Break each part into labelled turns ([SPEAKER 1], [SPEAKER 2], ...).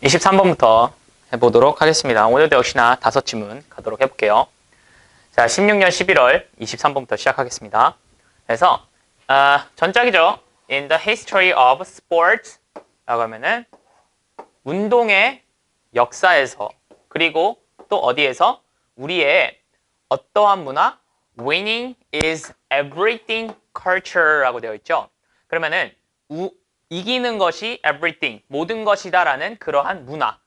[SPEAKER 1] 23번부터 해보도록 하겠습니다. 오늘도 역시나 5지문 가도록 해볼게요. 자, 16년 11월 23번부터 시작하겠습니다. 그래서 전작이죠. In the history of sports 라고 하면은 운동의 역사에서, 그리고 또 어디에서 우리의 어떠한 문화, winning is everything culture 라고 되어 있죠. 그러면은 이기는 것이 everything, 모든 것이다 라는 그러한 문화,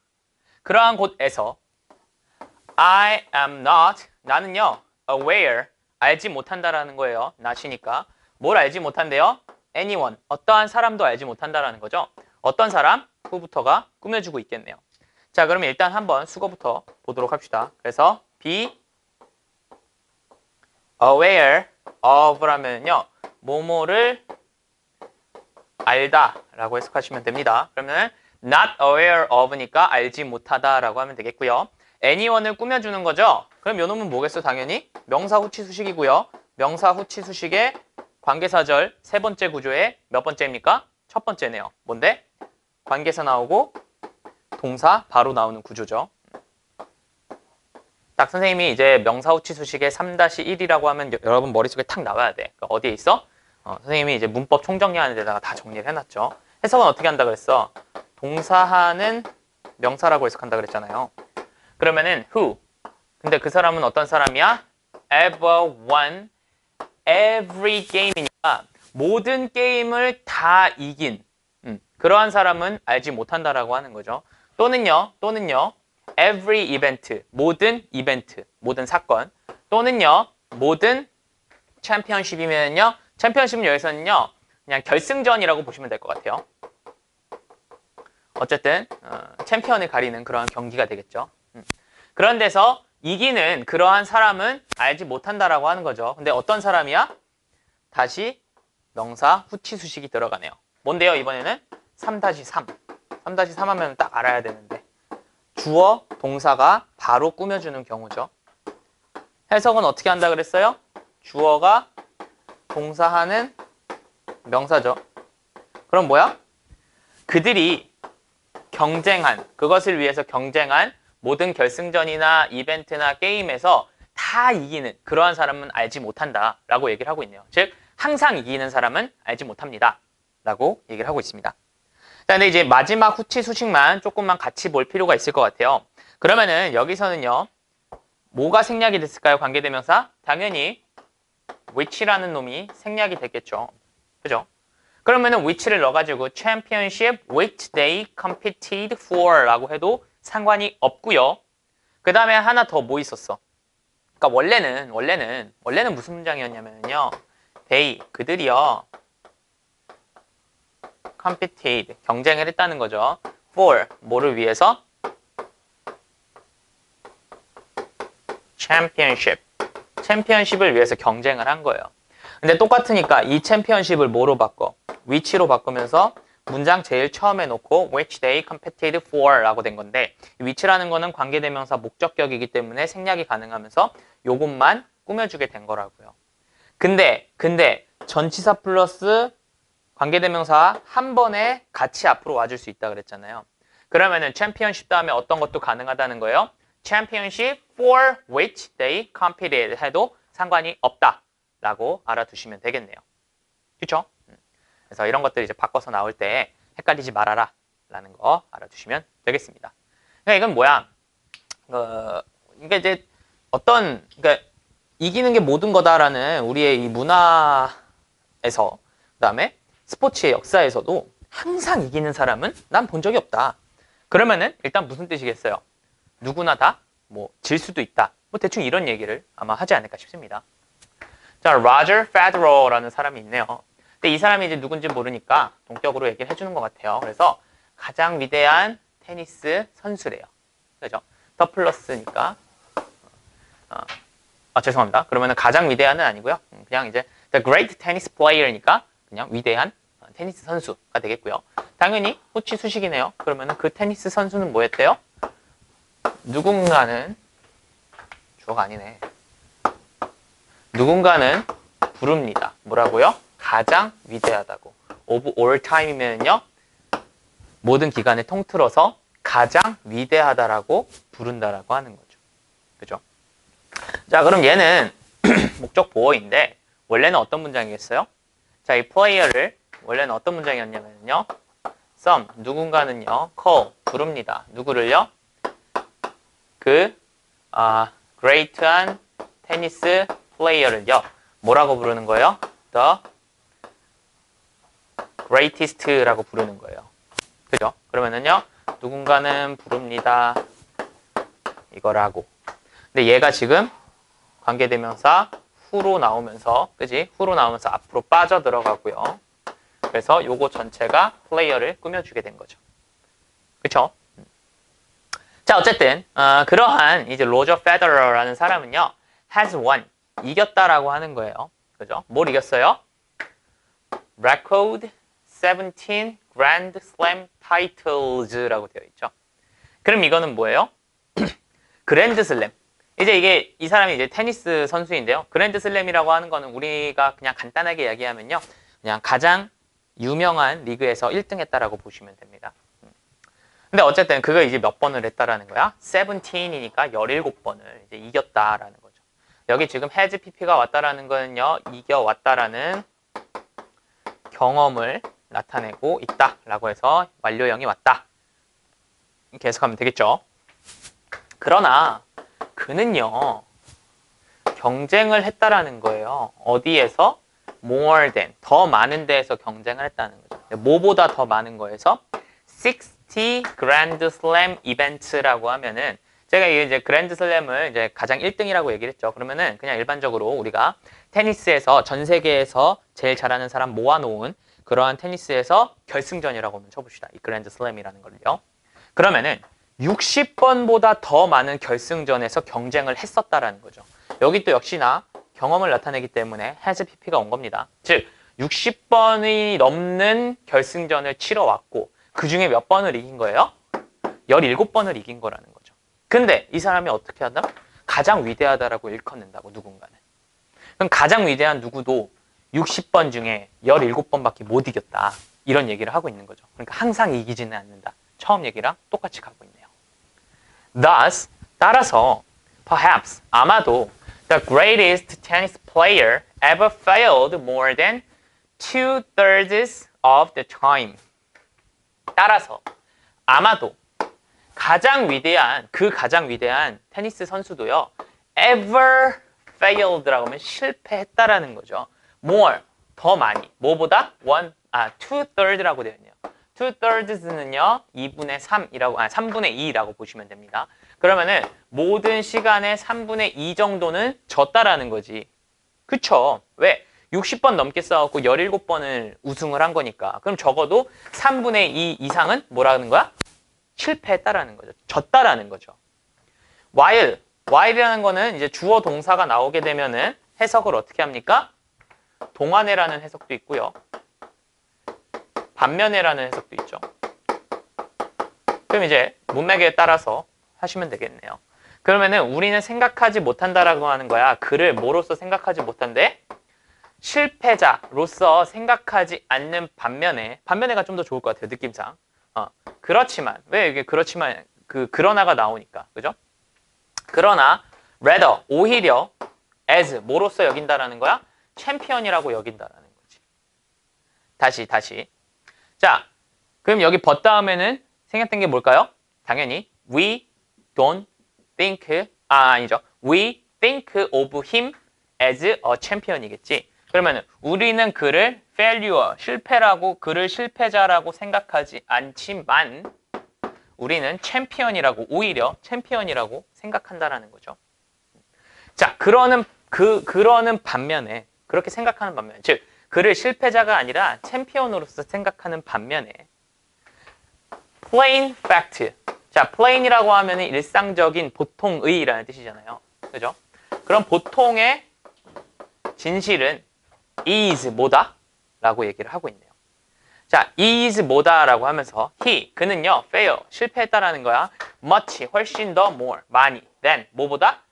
[SPEAKER 1] 그러한 곳에서 I am not, 나는요 aware, 알지 못한다라는 거예요. not이니까 뭘 알지 못한대요? anyone, 어떠한 사람도 알지 못한다라는 거죠. 어떤 사람? 후부터가 꾸며주고 있겠네요. 자, 그러면 일단 한번 수거부터 보도록 합시다. 그래서 be aware of 라면요, 뭐뭐를 알다 라고 해석하시면 됩니다. 그러면 not aware of니까 알지 못하다 라고 하면 되겠고요. anyone을 꾸며주는 거죠. 그럼 요 놈은 뭐겠어? 당연히 명사 후치 수식이고요. 명사 후치 수식의 관계사절 세 번째 구조의 몇 번째입니까? 첫 번째네요. 뭔데? 관계사 나오고 동사 바로 나오는 구조죠. 딱 선생님이 이제 명사 후치 수식의 3-1이라고 하면 여러분 머릿속에 탁 나와야 돼. 그러니까 어디에 있어? 선생님이 이제 문법 총정리하는 데다가 다 정리를 해놨죠. 해석은 어떻게 한다 그랬어? 동사하는 명사라고 해석한다 그랬잖아요. 그러면은 who. 근데 그 사람은 어떤 사람이야? ever won every game이니까 모든 게임을 다 이긴 그러한 사람은 알지 못한다라고 하는 거죠. 또는요 every event, 모든 이벤트, 모든 사건, 또는요 모든 챔피언십이면요, 챔피언십은 여기서는요 그냥 결승전이라고 보시면 될 것 같아요. 어쨌든 챔피언을 가리는 그러한 경기가 되겠죠. 그런 데서 이기는 그러한 사람은 알지 못한다라고 하는 거죠. 근데 어떤 사람이야? 다시 명사 후치 수식이 들어가네요. 뭔데요? 이번에는 3-3. 3-3 하면 딱 알아야 되는데 주어, 동사가 바로 꾸며주는 경우죠. 해석은 어떻게 한다 그랬어요? 주어가 동사하는 명사죠. 그럼 뭐야? 그들이 경쟁한, 그것을 위해서 경쟁한 모든 결승전이나 이벤트나 게임에서 다 이기는 그러한 사람은 알지 못한다 라고 얘기를 하고 있네요. 즉 항상 이기는 사람은 알지 못합니다 라고 얘기를 하고 있습니다. 자, 근데 이제 마지막 후치 수식만 조금만 같이 볼 필요가 있을 것 같아요. 그러면은 여기서는요 뭐가 생략이 됐을까요? 관계대명사? 당연히 which라는 놈이 생략이 됐겠죠. 그죠? 그러면은 which를 넣어가지고 championship which they competed for 라고 해도 상관이 없고요. 그 다음에 하나 더 뭐 있었어? 그러니까 원래는 무슨 문장이었냐면요, they, 그들이요 competed, 경쟁을 했다는 거죠. for, 뭐를 위해서? championship을 위해서 경쟁을 한 거예요. 근데 똑같으니까 이 챔피언십을 뭐로 바꿔? which로 바꾸면서 문장 제일 처음에 놓고 which they competed for 라고 된 건데, which라는 거는 관계대명사 목적격이기 때문에 생략이 가능하면서 요것만 꾸며주게 된 거라고요. 근데 전치사 플러스 관계대명사 한 번에 같이 앞으로 와줄 수 있다 그랬잖아요. 그러면은 championship 다음에 어떤 것도 가능하다는 거예요. championship for which they competed 해도 상관이 없다 라고 알아두시면 되겠네요. 그쵸? 그래서 이런 것들 이제 바꿔서 나올 때 헷갈리지 말아라 라는 거 알아두시면 되겠습니다. 그러니까 이건 뭐야? 그러니까 이제 그러니까 이기는 게 모든 거다라는 우리의 이 문화에서, 그 다음에 스포츠의 역사에서도 항상 이기는 사람은 난 본 적이 없다. 그러면은 일단 무슨 뜻이겠어요? 누구나 다 뭐 질 수도 있다. 뭐 대충 이런 얘기를 아마 하지 않을까 싶습니다. 자, 로저 페더러라는 사람이 있네요. 근데 이 사람이 이제 누군지 모르니까 동격으로 얘기를 해주는 것 같아요. 그래서 가장 위대한 테니스 선수래요. 그죠? 더 플러스니까. 죄송합니다. 그러면은 가장 위대한은 아니고요. 그냥 이제 the great tennis player니까 그냥 위대한 테니스 선수가 되겠고요. 당연히 후치 수식이네요. 그러면은 그 테니스 선수는 뭐였대요? 누군가는, 주어가 아니네. 누군가는 부릅니다. 뭐라고요? 가장 위대하다고. of all time이면요 모든 기간을 통틀어서 가장 위대하다라고 부른다라고 하는 거죠. 그죠? 자, 그럼 얘는 목적 보어인데 원래는 어떤 문장이겠어요? 자, 이 player를 원래는 어떤 문장이었냐면요. some, 누군가는요. call, 부릅니다. 누구를요? great한 테니스 플레이어를요. 뭐라고 부르는 거예요? the greatest라고 부르는 거예요. 그죠? 그러면은요. 누군가는 부릅니다. 이거라고. 근데 얘가 지금 관계대명사 후로 나오면서, 그지? 후로 나오면서 앞으로 빠져 들어가고요. 그래서 요거 전체가 플레이어를 꾸며주게 된 거죠. 그쵸? 자, 어쨌든 그러한 이제 로저 페더러라는 사람은요. has won, 이겼다라고 하는 거예요. 그죠? 뭘 이겼어요? record 17 Grand Slam titles라고 되어 있죠. 그럼 이거는 뭐예요? 그랜드 슬램. 이제 이게 이 사람이 이제 테니스 선수인데요. 그랜드 슬램이라고 하는 거는 우리가 그냥 간단하게 이야기하면요. 그냥 가장 유명한 리그에서 1등 했다라고 보시면 됩니다. 근데 어쨌든 그거 이제 몇 번을 했다라는 거야? 17이니까 17번을 이제 이겼다라는 거죠. 여기 지금 has pp가 왔다라는 거는요. 이겨왔다라는 경험을 나타내고 있다라고 해서 완료형이 왔다. 이렇게 해석하면 되겠죠. 그러나 그는요. 경쟁을 했다라는 거예요. 어디에서? more than, 더 많은 데에서 경쟁을 했다는 거죠. 뭐보다 더 많은 거에서 60 Grand Slam Events라고 하면은 제가 이제 그랜드 슬램을 이제 가장 1등이라고 얘기를 했죠. 그러면은 그냥 일반적으로 우리가 테니스에서 전 세계에서 제일 잘하는 사람 모아놓은 그러한 테니스에서 결승전이라고 한번 쳐봅시다. 이 그랜드 슬램이라는 걸요. 그러면은 60번보다 더 많은 결승전에서 경쟁을 했었다라는 거죠. 여기 또 역시나 경험을 나타내기 때문에 has pp가 온 겁니다. 즉 60번이 넘는 결승전을 치러왔고 그 중에 몇 번을 이긴 거예요? 17번을 이긴 거라는 거죠. 근데 이 사람이 어떻게 한다? 가장 위대하다라고 일컫는다고, 누군가는. 그럼 가장 위대한 누구도 60번 중에 17번밖에 못 이겼다. 이런 얘기를 하고 있는 거죠. 그러니까 항상 이기지는 않는다. 처음 얘기랑 똑같이 가고 있네요. Thus, 따라서 perhaps, 아마도 the greatest tennis player ever failed more than 2/3 of the time. 따라서 아마도 가장 위대한 테니스 선수도요. ever failed라고 하면 실패했다라는 거죠. more, 더 많이. 뭐보다? 2/3라고 되어 있네요. 2/3는요. 2분의 3이라고, 3분의 2라고 보시면 됩니다. 그러면은 모든 시간의 3분의 2 정도는 졌다라는 거지. 그쵸? 왜? 60번 넘게 싸웠고 17번을 우승을 한 거니까. 그럼 적어도 3분의 2 이상은 뭐라는 거야? 실패했다라는 거죠. 졌다라는 거죠. while이라는 거는 이제 주어 동사가 나오게 되면은 해석을 어떻게 합니까? 동안에라는 해석도 있고요. 반면에라는 해석도 있죠. 그럼 이제 문맥에 따라서 하시면 되겠네요. 그러면은 우리는 생각하지 못한다라고 하는 거야. 그를 뭐로서 생각하지 못한대? 실패자로서 생각하지 않는 반면에가 좀 더 좋을 것 같아요. 느낌상. 그렇지만, 왜 이게 그렇지만, 그러나가 나오니까. 그죠? 그러나, rather, 오히려, as, 뭐로서 여긴다라는 거야? 챔피언이라고 여긴다라는 거지. 다시. 자, 그럼 여기 but 다음에는 생략된 게 뭘까요? 당연히, we don't think, 아니죠. We think of him as a champion이겠지. 그러면은, 우리는 그를 failure, 실패라고, 그를 실패자라고 생각하지 않지만, 우리는 오히려 챔피언이라고 생각한다라는 거죠. 자, 그러는 반면에, 그렇게 생각하는 반면에, 즉, 그를 실패자가 아니라 챔피언으로서 생각하는 반면에, plain fact. 자, plain이라고 하면 일상적인 보통의라는 뜻이잖아요. 그죠? 그럼 보통의 진실은 is 뭐다? 라고 얘기를 하고 있네요. 자, is 뭐다라고 하면서 그는요, fail, 실패했다라는 거야. much, 훨씬 더 more, 많이, than, 뭐보다?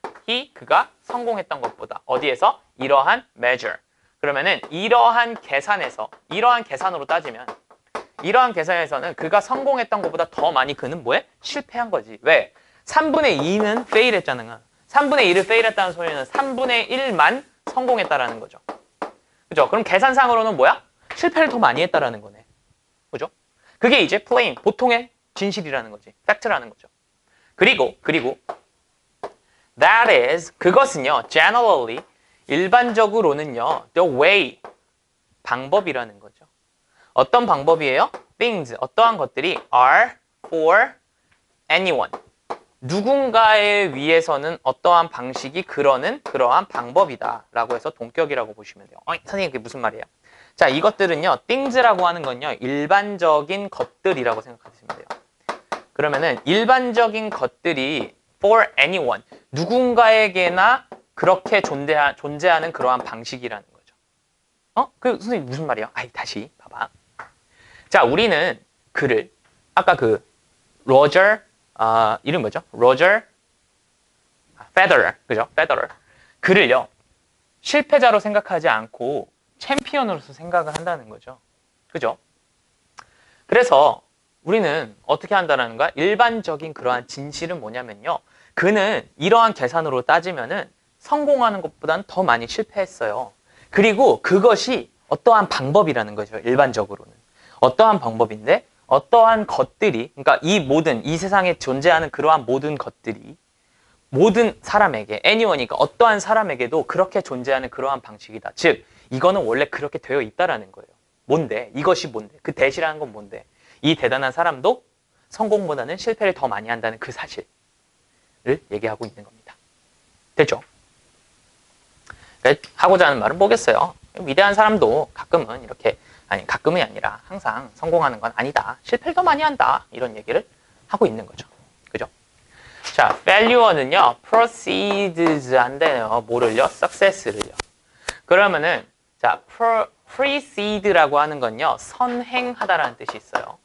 [SPEAKER 1] 그가 성공했던 것보다. 어디에서? 이러한 measure. 그러면은 이러한 계산으로 따지면 이러한 계산에서는 그가 성공했던 것보다 더 많이 그는 뭐해? 실패한 거지. 왜? 3분의 2는 fail 했잖아. 3분의 2를 fail 했다는 소리는 3분의 1만 성공했다라는 거죠. 그죠? 그럼 계산상으로는 뭐야? 실패를 더 많이 했다라는 거네. 그죠? 그게 이제 plain, 보통의 진실이라는 거지. 팩트라는 거죠. 그리고 that is, 그것은요, generally, 일반적으로는요, the way, 방법이라는 거죠. 어떤 방법이에요? things, 어떠한 것들이 are for anyone. 누군가에 위해서는 어떠한 방식이 그러한 방법이다 라고 해서 동격이라고 보시면 돼요. 선생님 그게 무슨 말이에요? 자, 이것들은요, things라고 하는 건요, 일반적인 것들이라고 생각하시면 돼요. 그러면은 일반적인 것들이 for anyone, 누군가에게나 그렇게 존재하는 그러한 방식이라는 거죠. 그 선생님 무슨 말이에요? 다시 봐봐. 자, 우리는 그를 아까 그 로저 이름 뭐죠? 로저 페더러, 그죠? 페더러. 그를요, 실패자로 생각하지 않고 챔피언으로서 생각을 한다는 거죠. 그죠? 그래서 우리는 어떻게 한다는 거야? 일반적인 그러한 진실은 뭐냐면요. 그는 이러한 계산으로 따지면은 성공하는 것보다는 더 많이 실패했어요. 그리고 그것이 어떠한 방법이라는 거죠. 일반적으로는. 어떠한 방법인데 어떠한 것들이, 그러니까 이 세상에 존재하는 그러한 모든 것들이 모든 사람에게, anyone이니까 어떠한 사람에게도 그렇게 존재하는 그러한 방식이다. 즉, 이거는 원래 그렇게 되어 있다라는 거예요. 뭔데? 이것이 뭔데? 그 대시라는 건 뭔데? 이 대단한 사람도 성공보다는 실패를 더 많이 한다는 그 사실을 얘기하고 있는 겁니다. 됐죠? 하고자 하는 말은 뭐겠어요? 위대한 사람도 가끔은 이렇게, 아니 가끔이 아니라 항상 성공하는 건 아니다. 실패를 더 많이 한다. 이런 얘기를 하고 있는 거죠. 그죠? 자, failure는요, proceeds 한대요. 뭐를요? success를요. 그러면은, 자, preced라고 하는 건요, 선행하다라는 뜻이 있어요.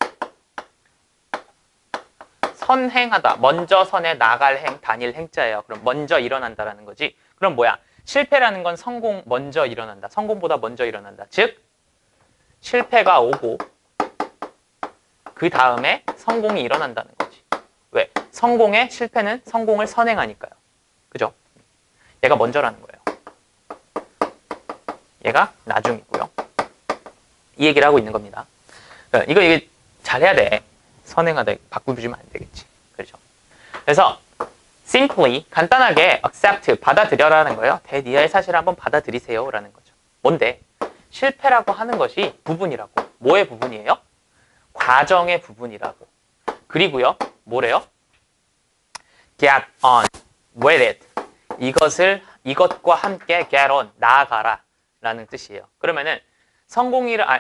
[SPEAKER 1] 선행하다. 먼저 선에 나갈 행, 다닐 행자예요. 그럼 먼저 일어난다라는 거지. 그럼 뭐야? 실패라는 건 먼저 일어난다. 성공보다 먼저 일어난다. 즉, 실패가 오고, 그 다음에 성공이 일어난다는 거지. 왜? 실패는 성공을 선행하니까요. 그죠? 얘가 먼저라는 거예요. 얘가 나중이고요. 이 얘기를 하고 있는 겁니다. 이게 잘해야 돼. 선행하다 바꾸주면 안 되겠지. 그렇죠? 그래서 simply 간단하게 accept 받아들여라는 거예요. 대니아의 사실을 한번 받아들이세요라는 거죠. 뭔데? 실패라고 하는 것이 부분이라고. 뭐의 부분이에요? 과정의 부분이라고. 그리고요, 뭐래요? Get on with it. 이것과 함께 get on, 나아가라 라는 뜻이에요. 그러면은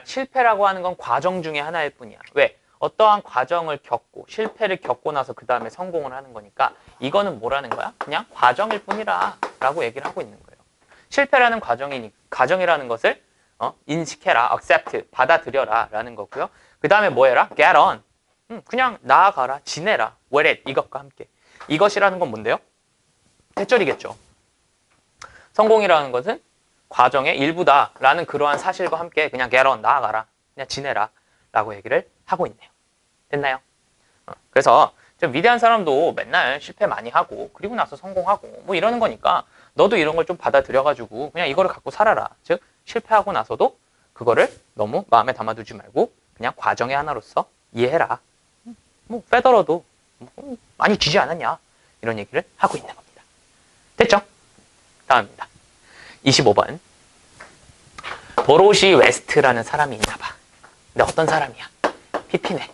[SPEAKER 1] 실패라고 하는 건 과정 중에 하나일 뿐이야. 왜? 어떠한 과정을 겪고 실패를 겪고 나서 그 다음에 성공을 하는 거니까 이거는 뭐라는 거야? 그냥 과정일 뿐이라 라고 얘기를 하고 있는 거예요. 실패라는 과정이라는 것을 인식해라, accept, 받아들여라 라는 거고요. 그 다음에 뭐 해라? get on. 그냥 나아가라, 지내라, with it, 이것과 함께. 이것이라는 건 뭔데요? 대절이겠죠. 성공이라는 것은 과정의 일부다라는 그러한 사실과 함께 그냥 get on, 나아가라, 그냥 지내라 라고 얘기를 하고 있네요. 됐나요? 그래서 좀 위대한 사람도 맨날 실패 많이 하고 그리고 나서 성공하고 뭐 이러는 거니까 너도 이런 걸 좀 받아들여가지고 그냥 이거를 갖고 살아라. 즉 실패하고 나서도 그거를 너무 마음에 담아두지 말고 그냥 과정의 하나로서 이해해라. 뭐 페더러도 많이 지지 않았냐 이런 얘기를 하고 있는 겁니다. 됐죠? 다음입니다. 25번. 도로시 웨스트라는 사람이 있나 봐. 근데 어떤 사람이야? 피피네.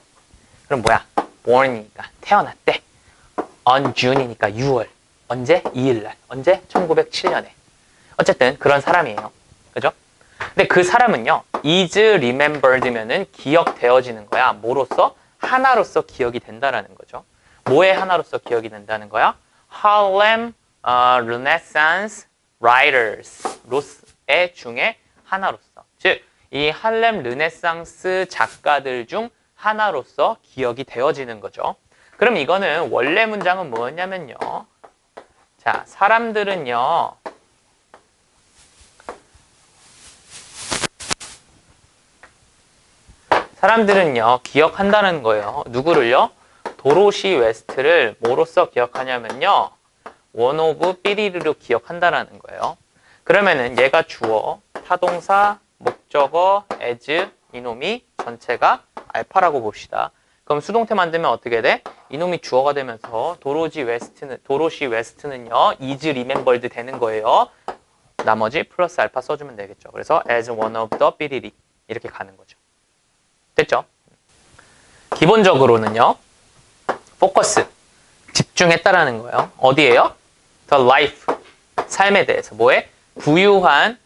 [SPEAKER 1] 그럼 뭐야? born이니까 태어났대. on June이니까 6월. 언제? 2일날. 언제? 1907년에. 어쨌든 그런 사람이에요. 그죠? 근데 그 사람은요, is remembered면은 기억되어지는 거야. 뭐로서? 하나로서 기억이 된다라는 거죠. 뭐의 하나로서 기억이 된다는 거야? Harlem Renaissance Writers의 중에 하나로서. 즉, 이 할렘 르네상스 작가들 중 하나로서 기억이 되어지는 거죠. 그럼 이거는 원래 문장은 뭐였냐면요. 자, 사람들은요. 사람들은요, 기억한다는 거예요. 누구를요? 도로시 웨스트를 뭐로써 기억하냐면요. 원 오브 삐리르로 기억한다라는 거예요. 그러면은 얘가 주어, 타동사, 목적어, as, 이놈이 전체가 알파라고 봅시다. 그럼 수동태 만들면 어떻게 돼? 이놈이 주어가 되면서 도로시 웨스트는요, is remembered 되는 거예요. 나머지 플러스 알파 써주면 되겠죠. 그래서 as one of the 삐리리 이렇게 가는 거죠. 됐죠? 기본적으로는요, 포커스, 집중했다라는 거예요. 어디에요? The life, 삶에 대해서. 뭐에? 부유한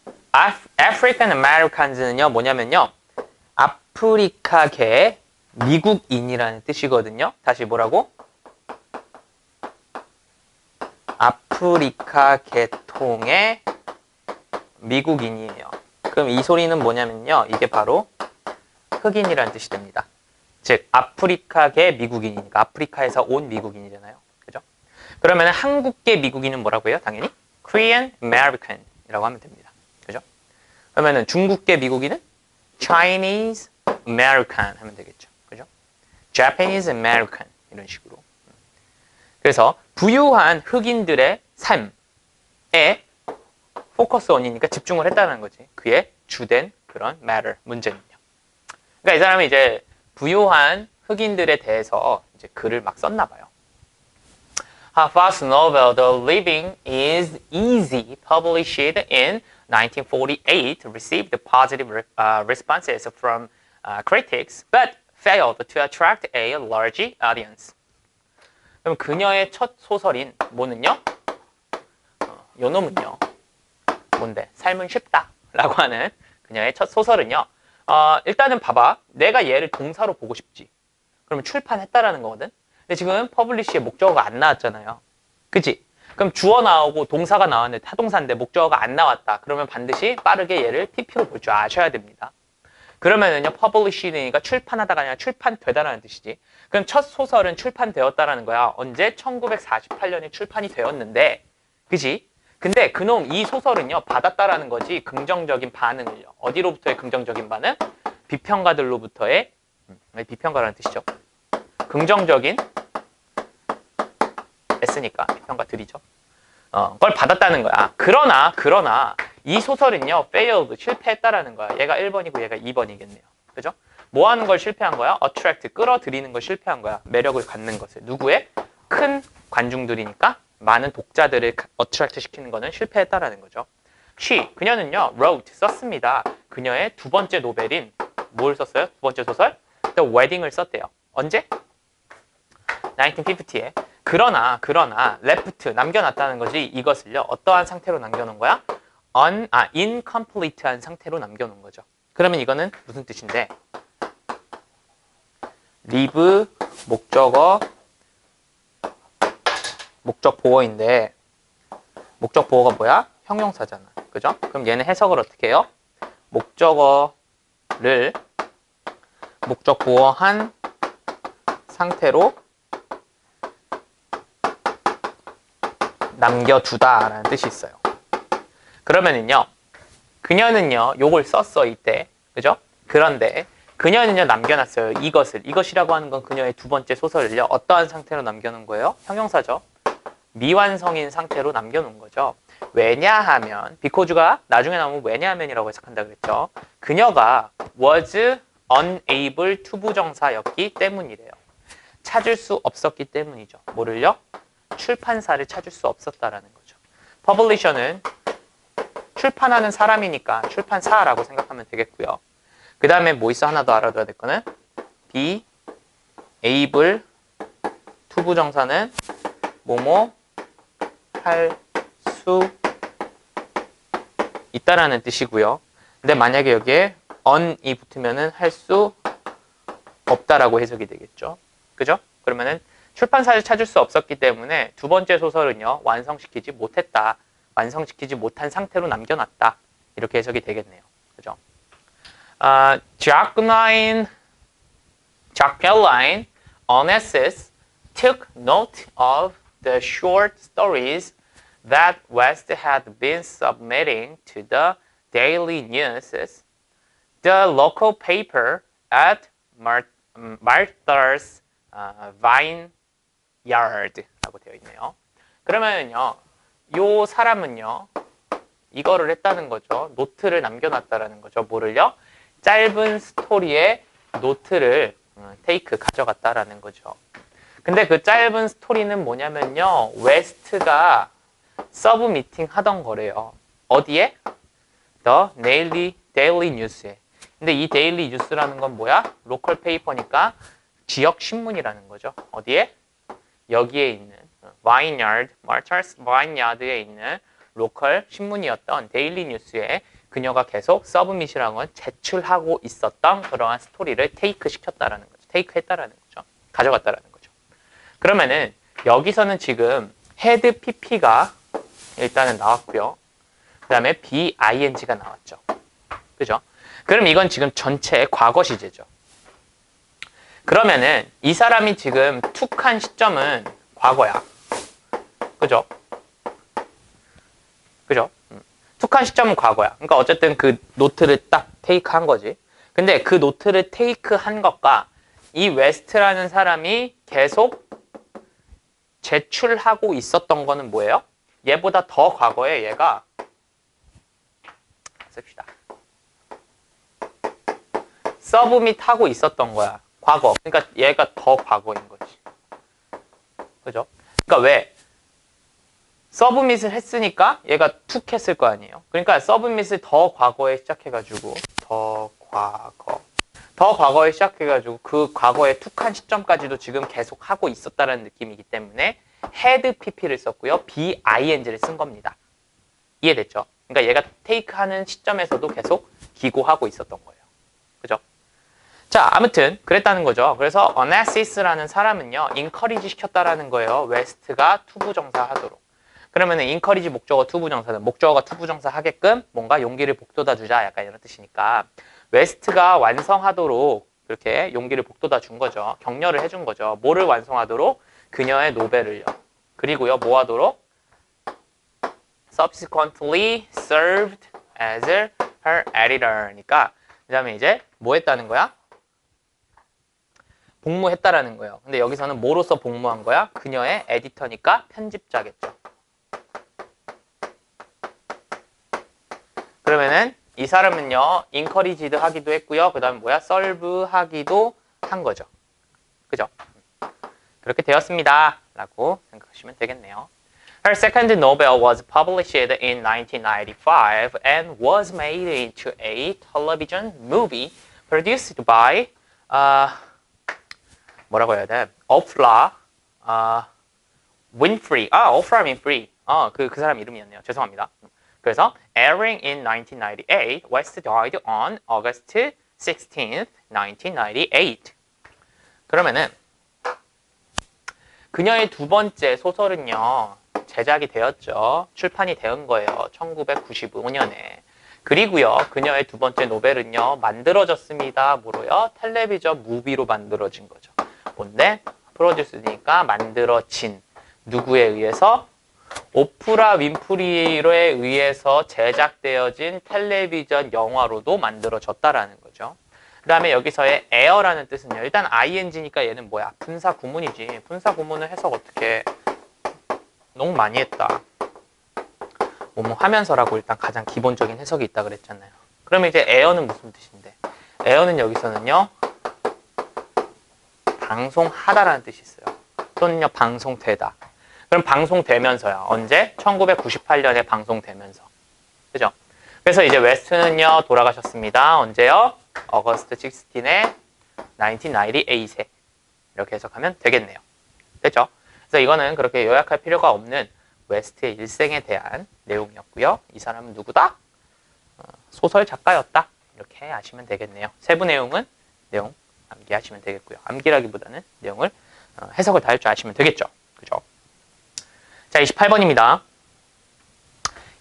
[SPEAKER 1] African Americans는요, 뭐냐면요, 아프리카계 미국인이라는 뜻이거든요. 다시 뭐라고? 아프리카 계통의 미국인이에요. 그럼 이 소리는 뭐냐면요, 이게 바로 흑인이라는 뜻이 됩니다. 즉 아프리카계 미국인이니까 아프리카에서 온 미국인이잖아요. 그죠? 그러면 한국계 미국인은 뭐라고 해요? 당연히 Korean American이라고 하면 됩니다. 그죠? 그러면 중국계 미국인은 Chinese American 하면 되겠죠. 그죠? Japanese American 이런 식으로. 그래서 부유한 흑인들의 삶에 포커스 원이니까 집중을 했다는 거지. 그의 주된 그런 matter, 문제는요. 그러니까 이 사람이 이제 부유한 흑인들에 대해서 이제 글을 막 썼나 봐요. Haffa's novel The Living is Easy, published in 1948, received positive responses from critics, but failed to attract a large audience. 그럼 그녀의 첫 소설인 뭐는요? 요 놈은요. 뭔데? 삶은 쉽다 라고 하는 그녀의 첫 소설은요. 일단은 봐봐. 내가 얘를 동사로 보고 싶지. 그러면 출판했다라는 거거든. 근데 지금 퍼블리시의 목적어가 안 나왔잖아요. 그치? 그럼 주어 나오고 동사가 나왔는데 타동사인데 목적어가 안 나왔다. 그러면 반드시 빠르게 얘를 PP로 볼 줄 아셔야 됩니다. 그러면은요, 퍼블리시니까 출판하다가 아니라 출판되다라는 뜻이지. 그럼 첫 소설은 출판되었다라는 거야. 언제? 1948년에 출판이 되었는데, 그지? 근데 그놈 이 소설은요, 받았다라는 거지. 긍정적인 반응을요. 어디로부터의 긍정적인 반응? 비평가들로부터의, 비평가라는 뜻이죠. 긍정적인 S니까 비평가들이죠. 그걸 받았다는 거야. 그러나 이 소설은요, failed, 실패했다라는 거야. 얘가 1번이고 얘가 2번이겠네요. 그죠? 뭐 하는 걸 실패한 거야? attract, 끌어들이는 걸 실패한 거야. 매력을 갖는 것을. 누구의? 큰 관중들이니까 많은 독자들을 attract 시키는 거는 실패했다라는 거죠. 그녀는요, wrote, 썼습니다. 그녀의 두 번째 노벨인 뭘 썼어요? 두 번째 소설? The Wedding을 썼대요. 언제? 1950에. 그러나 left, 남겨놨다는 거지. 이것을요, 어떠한 상태로 남겨놓은 거야? incomplete한 상태로 남겨놓은 거죠. 그러면 이거는 무슨 뜻인데? leave, 목적 보어인데, 목적 보어가 뭐야? 형용사잖아. 그죠? 그럼 얘는 해석을 어떻게 해요? 목적어를 목적 보어한 상태로 남겨두다라는 뜻이 있어요. 그러면은요, 그녀는요, 요걸 썼어, 이때. 그죠? 그런데, 그녀는요, 남겨놨어요. 이것이라고 하는 건 그녀의 두 번째 소설을요, 어떠한 상태로 남겨놓은 거예요? 형용사죠. 미완성인 상태로 남겨놓은 거죠. 왜냐하면, because가 나중에 나오면 왜냐하면이라고 해석한다 그랬죠. 그녀가 was unable to 부정사였기 때문이래요. 찾을 수 없었기 때문이죠. 뭐를요? 출판사를 찾을 수 없었다라는 거죠. 퍼블리셔는 출판하는 사람이니까 출판사라고 생각하면 되겠고요. 그 다음에 뭐 있어? 하나 더 알아둬야 될 거는 be able to 부정사는 뭐뭐 할 수 있다라는 뜻이고요. 근데 만약에 여기에 on이 붙으면은 할 수 없다라고 해석이 되겠죠. 그죠? 그러면은 출판사를 찾을 수 없었기 때문에 두 번째 소설은요, 완성시키지 못했다. 완성시키지 못한 상태로 남겨놨다. 이렇게 해석이 되겠네요. 그죠? Jacqueline Onassis took note of the short stories that West had been submitting to the Daily News, the local paper at Martha's Vineyard라고 되어 있네요. 그러면요, 요 사람은요, 이거를 했다는 거죠. 노트를 남겨놨다라는 거죠. 뭐를요? 짧은 스토리에 노트를 테이크 가져갔다라는 거죠. 근데 그 짧은 스토리는 뭐냐면요, 웨스트가 서브 미팅 하던 거래요. 어디에? The Daily News에. 근데 이 데일리 뉴스라는 건 뭐야? 로컬 페이퍼니까 지역 신문이라는 거죠. 어디에? 여기에 있는 Martha's Vineyard에 있는 로컬 신문이었던 데일리 뉴스에 그녀가 계속 서브밋이라는 건 제출하고 있었던 그러한 스토리를 테이크 시켰다라는 거죠. 테이크 했다라는 거죠. 가져갔다라는 거죠. 그러면은 여기서는 지금 헤드 PP가 일단은 나왔고요. 그 다음에 BING가 나왔죠. 그죠? 그럼 이건 지금 전체 과거 시제죠. 그러면은 이 사람이 지금 툭한 시점은 과거야. 그죠? 그죠? 툭한 시점은 과거야. 그러니까 어쨌든 그 노트를 딱 테이크한 거지. 근데 그 노트를 테이크한 것과 이 웨스트라는 사람이 계속 제출하고 있었던 거는 뭐예요? 얘보다 더 과거에 얘가 씁시다. 서브밋 하고 있었던 거야. 과거. 그러니까 얘가 더 과거인 거지. 그죠? 그러니까 왜? 서브밋을 했으니까 얘가 툭 했을 거 아니에요. 그러니까 서브밋을 더 과거에 시작해가지고 더 과거에 시작해가지고 그 과거의 툭한 시점까지도 지금 계속 하고 있었다는 느낌이기 때문에 헤드 PP를 썼고요. BING를 쓴 겁니다. 이해됐죠? 그러니까 얘가 테이크하는 시점에서도 계속 기고하고 있었던 거예요. 그죠? 자, 아무튼 그랬다는 거죠. 그래서 Onesis라는 사람은요, encourage 시켰다라는 거예요. 웨스트가 투부정사 하도록. 그러면은 encourage 목적어 투부정사는 목적어가 투부정사 하게끔 뭔가 용기를 북돋아 주자, 약간 이런 뜻이니까 웨스트가 완성하도록 그렇게 용기를 북돋아 준 거죠. 격려를 해준 거죠. 뭐를 완성하도록? 그녀의 노벨을요. 그리고요, 뭐 하도록? Subsequently served as her editor니까 그 다음에 이제 뭐 했다는 거야? 복무했다라는 거예요. 근데 여기서는 뭐로서 복무한 거야? 그녀의 에디터니까 편집자겠죠. 그러면은 이 사람은요, encouraged 하기도 했고요. 그 다음에 뭐야? serve 하기도 한 거죠. 그죠? 그렇게 되었습니다. 라고 생각하시면 되겠네요. Her second novel was published in 1995 and was made into a television movie produced by 뭐라고 해야 돼? 오프라 윈프리. 오프라 윈프리. 그 사람 이름이었네요. 죄송합니다. 그래서 airing in 1998, West died on August 16th, 1998. 그러면은 그녀의 두 번째 소설은요, 제작이 되었죠. 출판이 된 거예요. 1995년에. 그리고요, 그녀의 두 번째 노벨은요, 만들어졌습니다. 뭐로요? 텔레비전 무비로 만들어진 거죠. 뭔데? 프로듀스니까 만들어진. 누구에 의해서? 오프라 윈프리에 의해서 제작되어진 텔레비전 영화로도 만들어졌다라는 거죠. 그 다음에 여기서의 에어라는 뜻은요. 일단 ing니까 얘는 뭐야? 분사 구문이지. 분사 구문을 해석 어떻게 해? 너무 많이 했다. 뭐뭐 하면서라고 일단 가장 기본적인 해석이 있다 그랬잖아요. 그러면 이제 에어는 무슨 뜻인데? 에어는 여기서는요. 방송하다라는 뜻이 있어요. 또는요. 방송되다. 그럼 방송되면서야. 언제? 1998년에 방송되면서. 그죠? 그래서 이제 웨스트는요. 돌아가셨습니다. 언제요? 어거스트 16에 1998에 이렇게 해석하면 되겠네요. 됐죠? 그래서 이거는 그렇게 요약할 필요가 없는 웨스트의 일생에 대한 내용이었고요. 이 사람은 누구다? 소설 작가였다. 이렇게 아시면 되겠네요. 세부 내용은 내용 암기하시면 되겠고요. 암기라기보다는 내용을 해석을 다 할 줄 아시면 되겠죠. 그죠? 자, 28번입니다.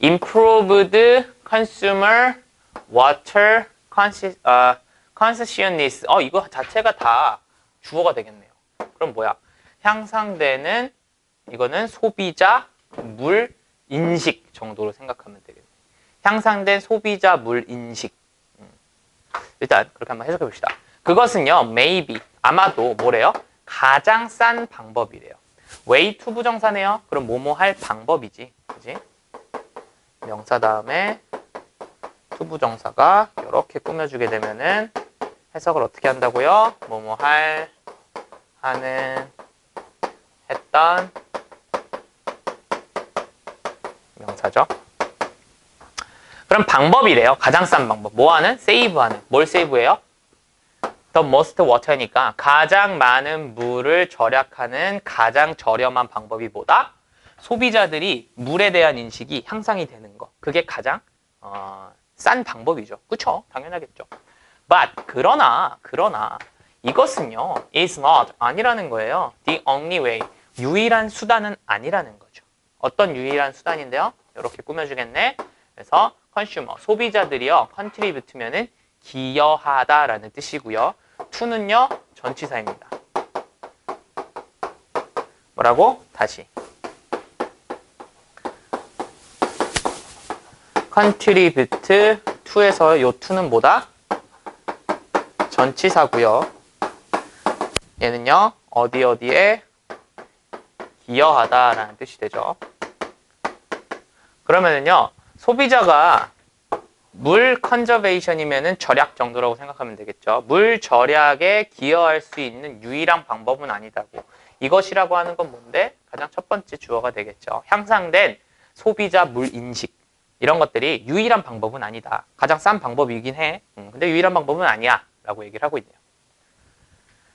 [SPEAKER 1] Improved consumer water consciousness. 이거 자체가 다 주어가 되겠네요. 그럼 뭐야? 향상되는 이거는 소비자 물 인식 정도로 생각하면 되겠네요. 향상된 소비자 물 인식. 일단 그렇게 한번 해석해 봅시다. 그것은요, maybe, 아마도 뭐래요? 가장 싼 방법이래요. way to 부정사네요. 그럼 뭐뭐 할 방법이지. 그지? 명사 다음에 to 부정사가 이렇게 꾸며주게 되면은 해석을 어떻게 한다고요? 뭐뭐 할, 하는, 했던 명사죠. 그럼 방법이래요. 가장 싼 방법. 뭐 하는? 세이브하는. 뭘 세이브해요? The most water니까 가장 많은 물을 절약하는 가장 저렴한 방법이 뭐다? 소비자들이 물에 대한 인식이 향상이 되는 거. 그게 가장 싼 방법이죠. 그쵸? 당연하겠죠. But 그러나 이것은요 is not 아니라는 거예요. The only way 유일한 수단은 아니라는 거죠. 어떤 유일한 수단인데요? 이렇게 꾸며주겠네. 그래서 consumer 소비자들이요 contribute면은 기여하다라는 뜻이고요. to는요 전치사입니다. 뭐라고? 다시 contribute to에서 요 to는 뭐다? 전치사고요. 얘는요 어디에 기여하다라는 뜻이 되죠. 그러면은요 소비자가 물 컨저베이션이면은 절약 정도라고 생각하면 되겠죠. 물 절약에 기여할 수 있는 유일한 방법은 아니다고. 이것이라고 하는 건 뭔데? 가장 첫 번째 주어가 되겠죠. 향상된 소비자 물 인식. 이런 것들이 유일한 방법은 아니다. 가장 싼 방법이긴 해. 근데 유일한 방법은 아니야. 라고 얘기를 하고 있네요.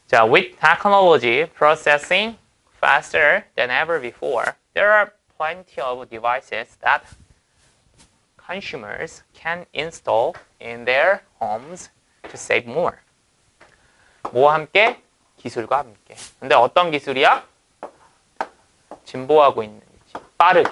[SPEAKER 1] 자, with technology processing faster than ever before, there are plenty of devices that consumers can install in their homes to save more. 뭐와 함께? 기술과 함께. 근데 어떤 기술이야? 진보하고 있는 빠르게.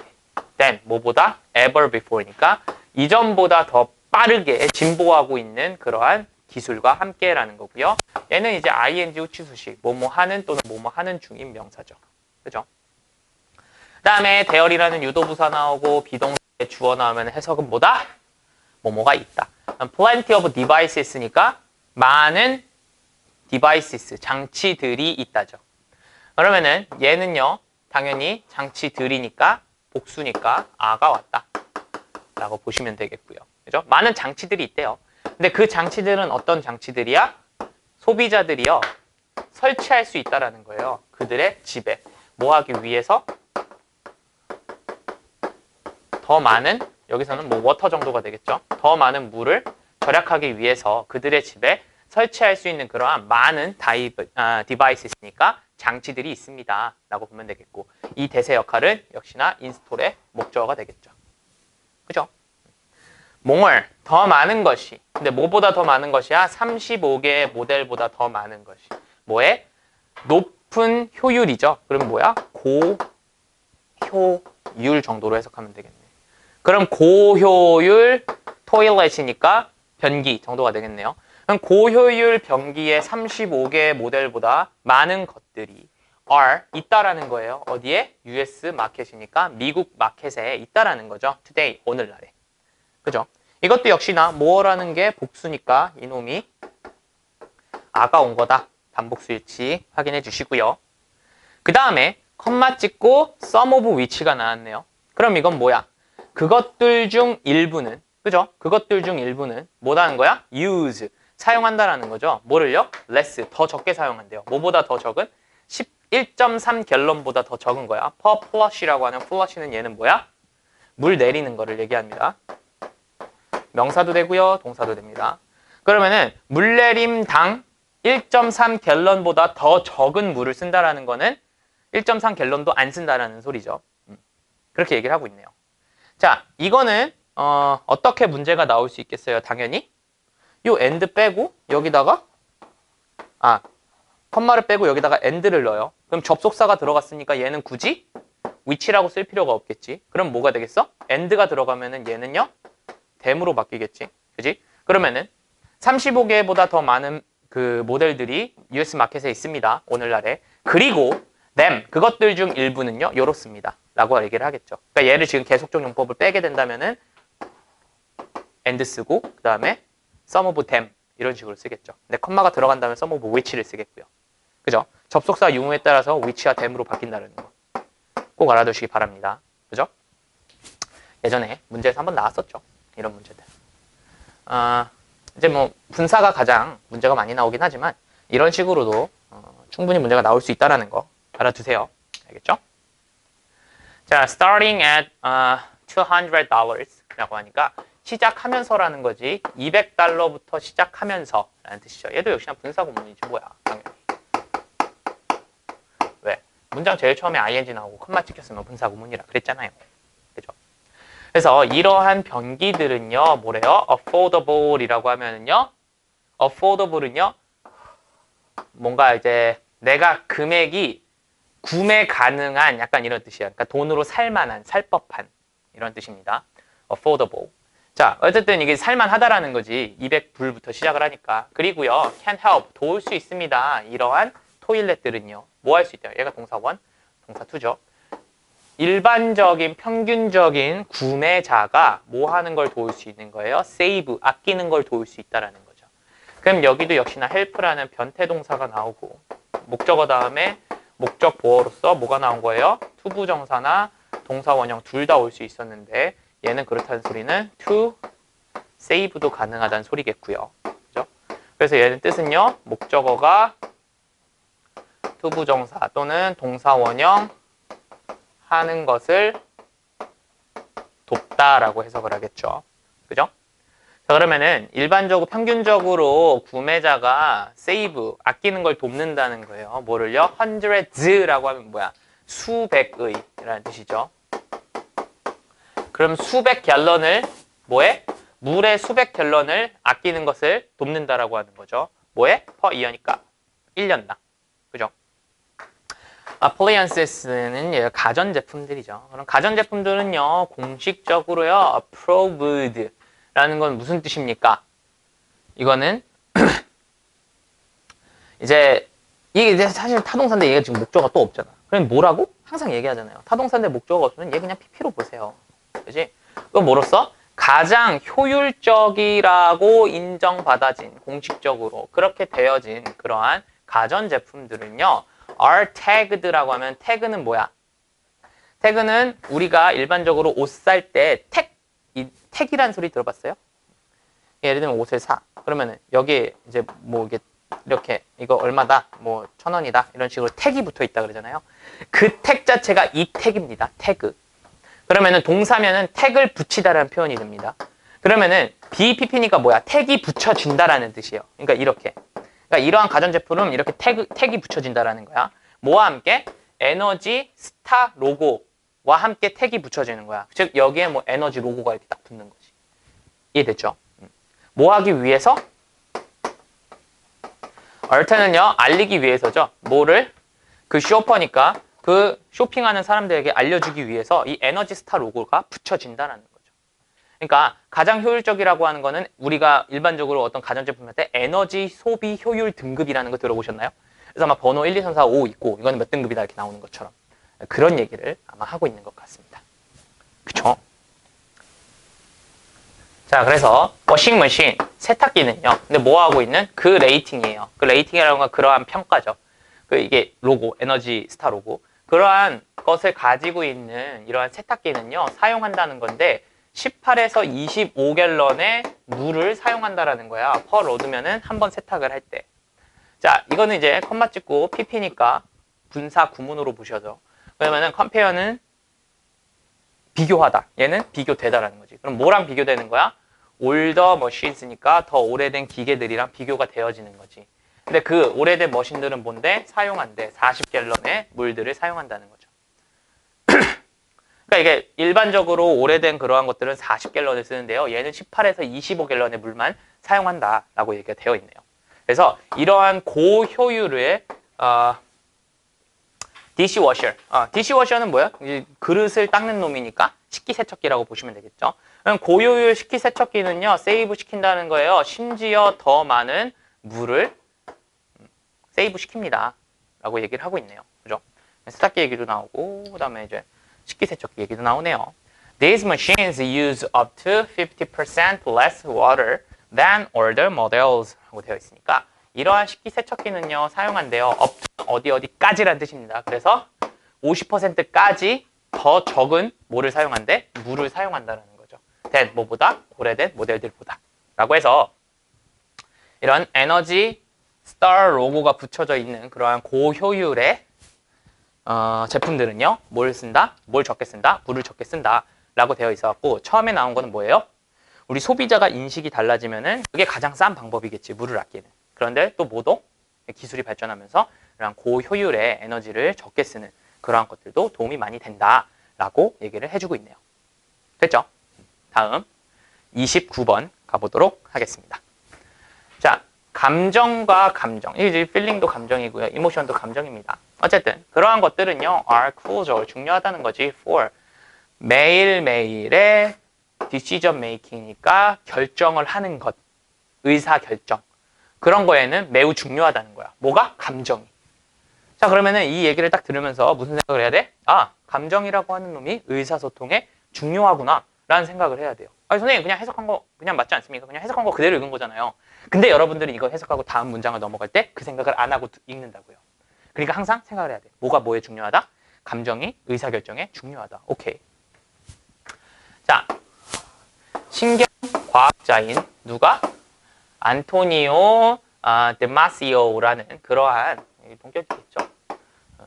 [SPEAKER 1] than 뭐보다? ever before니까 이전보다 더 빠르게 진보하고 있는 그러한 기술과 함께라는 거고요. 얘는 이제 ing 후치수식, 뭐뭐 하는 또는 뭐뭐 하는 중인 명사죠. 그죠? 그 다음에 대열이라는 유도부사 나오고 비동사에 주어 나오면 해석은 뭐다? 뭐뭐가 있다. plenty of devices니까 많은 devices, 장치들이 있다죠. 그러면은 얘는요, 당연히 장치들이니까 복수니까 아가 왔다. 라고 보시면 되겠고요. 그죠? 많은 장치들이 있대요. 근데 그 장치들은 어떤 장치들이야? 소비자들이요, 설치할 수 있다라는 거예요. 그들의 집에. 뭐 하기 위해서? 더 많은, 여기서는 뭐 워터 정도가 되겠죠. 더 많은 물을 절약하기 위해서 그들의 집에 설치할 수 있는 그러한 많은 디바이스니까 장치들이 있습니다. 라고 보면 되겠고, 이 대세 역할은 역시나 인스톨의 목적어가 되겠죠. 그죠? more, 더 많은 것이. 근데 뭐보다 더 많은 것이야? 35개의 모델보다 더 많은 것이. 뭐에? 높은 효율이죠. 그럼 뭐야? 고효율 정도로 해석하면 되겠네. 그럼 고효율 토일렛이니까 변기 정도가 되겠네요. 그럼 고효율 변기의 35개의 모델보다 많은 것들이 are 있다라는 거예요. 어디에? US 마켓이니까 미국 마켓에 있다라는 거죠. today, 오늘날에. 그죠? 이것도 역시나 more라는 게 복수니까 이놈이 아가 온 거다. 반복수일치 확인해 주시고요. 그 다음에 컴마 찍고 some of which가 나왔네요. 그럼 이건 뭐야? 그것들 중 일부는, 그죠? 그것들 중 일부는 뭐라는 거야? use, 사용한다라는 거죠. 뭐를요? less, 더 적게 사용한대요. 뭐보다 더 적은? 11.3 갤런보다 더 적은 거야. per flush이라고 하는 flush는 얘는 뭐야? 물 내리는 거를 얘기합니다. 명사도 되고요, 동사도 됩니다. 그러면은 물내림당 1.3 갤런보다 더 적은 물을 쓴다라는 거는 1.3 갤런도 안 쓴다라는 소리죠. 그렇게 얘기를 하고 있네요. 자, 이거는 어떻게 문제가 나올 수 있겠어요? 당연히 요 and 빼고 여기다가 컴마를 빼고 여기다가 and를 넣어요. 그럼 접속사가 들어갔으니까 얘는 굳이 which라고 쓸 필요가 없겠지. 그럼 뭐가 되겠어? and가 들어가면은 얘는요 then으로 바뀌겠지. 그지? 그러면은 35개보다 더 많은 그 모델들이 US 마켓에 있습니다. 오늘날에. 그리고 them, 그것들 중 일부는요 요렇습니다. 라고 얘기를 하겠죠. 그러니까 얘를 지금 계속적 용법을 빼게 된다면은 and 쓰고 그 다음에 some of them 이런 식으로 쓰겠죠. 근데 컴마가 들어간다면 써먹 which를 쓰겠고요. 그죠? 접속사 유무에 따라서 which와 them으로 바뀐다는 거. 꼭 알아두시기 바랍니다. 그죠? 예전에 문제에서 한번 나왔었죠. 이런 문제들. 이제 뭐 분사가 가장 문제가 많이 나오긴 하지만 이런 식으로도 충분히 문제가 나올 수 있다는 거 알아두세요. 알겠죠? 자, starting at $200라고 하니까 시작하면서라는 거지. $200부터 시작하면서라는 뜻이죠. 얘도 역시나 분사 구문이지 뭐야. 당연히. 왜? 문장 제일 처음에 ing 나오고 컴마 찍혔으면 분사 구문이라 그랬잖아요. 그죠? 그래서 이러한 변기들은요. 뭐래요? affordable이라고 하면은요. affordable은요. 뭔가 이제 내가 금액이 구매 가능한 약간 이런 뜻이야. 그러니까 돈으로 살만한, 살법한 이런 뜻입니다. affordable. 자, 어쨌든 이게 살만하다라는 거지. 200불부터 시작을 하니까. 그리고요, can help, 도울 수 있습니다. 이러한 토일렛들은요. 뭐 할 수 있대요? 얘가 동사 1, 동사 2죠. 일반적인, 평균적인 구매자가 뭐 하는 걸 도울 수 있는 거예요? save, 아끼는 걸 도울 수 있다라는 거죠. 그럼 여기도 역시나 help라는 변태동사가 나오고 목적어 다음에 목적 보어로서 뭐가 나온 거예요? 투부정사나 동사 원형 둘 다 올 수 있었는데 얘는 그렇다는 소리는 to save도 가능하다는 소리겠고요. 그죠? 그래서 얘는 뜻은요. 목적어가 투부정사 또는 동사 원형 하는 것을 돕다라고 해석을 하겠죠. 그죠? 자, 그러면은 일반적으로 평균적으로 구매자가 save, 아끼는 걸 돕는다는 거예요. 뭐를요? hundreds라고 하면 뭐야? 수백의 라는 뜻이죠. 그럼 수백 갤런을 뭐해? 물의 수백 갤런을 아끼는 것을 돕는다라고 하는 거죠. 뭐해? per year니까 1년당. 그죠? appliances는 가전제품들이죠. 그럼 가전제품들은요. 공식적으로요. approved 라는 건 무슨 뜻입니까? 이거는 이제 이게 사실 타동사인데 얘가 지금 목적어가 또 없잖아. 그럼 뭐라고? 항상 얘기하잖아요. 타동사인데 목적어가 없으면 얘 그냥 PP로 보세요. 그지? 그럼 뭐로써? 가장 효율적이라고 인정받아진 공식적으로 그렇게 되어진 그러한 가전제품들은요. are tagged라고 하면 태그는 뭐야? 태그는 우리가 일반적으로 옷 살 때 이 택이라는 소리 들어봤어요? 예를 들면 옷을 사. 그러면은 여기에 이제 뭐 이렇게 이거 얼마다? 뭐 1,000원이다. 이런 식으로 택이 붙어 있다 그러잖아요. 그 택 자체가 이 택입니다. 태그. 그러면은 동사면은 택을 붙이다라는 표현이 됩니다. 그러면은 BPP니까 뭐야? 택이 붙여진다라는 뜻이에요. 그러니까 이렇게. 그러니까 이러한 가전제품은 이렇게 택이 붙여진다라는 거야. 뭐와 함께? 에너지 스타 로고와 함께 택이 붙여지는 거야. 즉 여기에 뭐 에너지 로고가 이렇게 딱 붙는 거지. 이해됐죠? 뭐 하기 위해서? 얼테는요, 알리기 위해서죠. 뭐를? 그 쇼퍼니까 그 쇼핑하는 사람들에게 알려주기 위해서 이 에너지 스타 로고가 붙여진다는 거죠. 그러니까 가장 효율적이라고 하는 거는 우리가 일반적으로 어떤 가전제품 할 때 에너지 소비 효율 등급이라는 거 들어보셨나요? 그래서 아마 번호 1, 2, 3, 4, 5 있고 이거는 몇 등급이다 이렇게 나오는 것처럼 그런 얘기를 아마 하고 있는 것 같습니다. 그쵸? 자, 그래서 워싱머신, 세탁기는요. 근데 뭐 하고 있는? 그 레이팅이에요. 그 레이팅이라는 건 그러한 평가죠. 그 이게 로고, 에너지 스타 로고. 그러한 것을 가지고 있는 이러한 세탁기는요. 사용한다는 건데 18에서 25갤런의 물을 사용한다라는 거야. per 로드면은 한 번 세탁을 할 때. 자, 이거는 이제 컴마 찍고 pp니까 분사 구문으로 보셔죠. 그러면은 compare는 비교하다. 얘는 비교되다라는 거지. 그럼 뭐랑 비교되는 거야? older machines니까 더 오래된 기계들이랑 비교가 되어지는 거지. 근데 그 오래된 머신들은 뭔데? 사용한대. 40갤런의 물들을 사용한다는 거죠. 그러니까 이게 일반적으로 오래된 그러한 것들은 40갤런을 쓰는데요. 얘는 18에서 25갤런의 물만 사용한다라고 얘기가 되어 있네요. 그래서 이러한 고효율의 디시워셔. 디시워셔는 뭐야? 그릇을 닦는 놈이니까 식기세척기라고 보시면 되겠죠. 그럼 고효율 식기세척기는요. 세이브 시킨다는 거예요. 심지어 더 많은 물을 세이브 시킵니다. 라고 얘기를 하고 있네요. 그죠? 세탁기 얘기도 나오고 그 다음에 이제 식기세척기 얘기도 나오네요. These machines use up to 50% less water than older models 라고 되어 있으니까 이러한 식기세척기는요 사용한대요. up to 어디까지란 뜻입니다. 그래서 50%까지 더 적은 뭐를 사용한대? 물을 사용한다는 거죠. than 뭐보다? 오래된 모델들보다 라고 해서 이런 에너지 스타 로고가 붙여져 있는 그러한 고효율의 제품들은요 뭘 쓴다? 뭘 적게 쓴다? 물을 적게 쓴다 라고 되어 있어갖고 처음에 나온 거는 뭐예요? 우리 소비자가 인식이 달라지면은 그게 가장 싼 방법이겠지, 물을 아끼는. 그런데 또 뭐도? 기술이 발전하면서 이런 고효율의 에너지를 적게 쓰는 그러한 것들도 도움이 많이 된다라고 얘기를 해주고 있네요. 됐죠? 다음 29번 가보도록 하겠습니다. 자, 감정과 감정. 이제 필링도 감정이고요. 이모션도 감정입니다. 어쨌든 그러한 것들은요 are crucial, 중요하다는 거지. for 매일매일의 decision making이니까 결정을 하는 것, 의사결정. 그런 거에는 매우 중요하다는 거야. 뭐가? 감정이. 자, 그러면은 이 얘기를 딱 들으면서 무슨 생각을 해야 돼? 아, 감정이라고 하는 놈이 의사소통에 중요하구나 라는 생각을 해야 돼요. 아니, 선생님 그냥 해석한 거 그냥 맞지 않습니까? 그냥 해석한 거 그대로 읽은 거잖아요. 근데 여러분들이 이거 해석하고 다음 문장을 넘어갈 때 그 생각을 안 하고 읽는다고요. 그러니까 항상 생각을 해야 돼. 뭐가 뭐에 중요하다? 감정이 의사결정에 중요하다. 오케이. 자, 신경과학자인 누가? 안토니오 데마시오라는 그러한 동격이겠죠.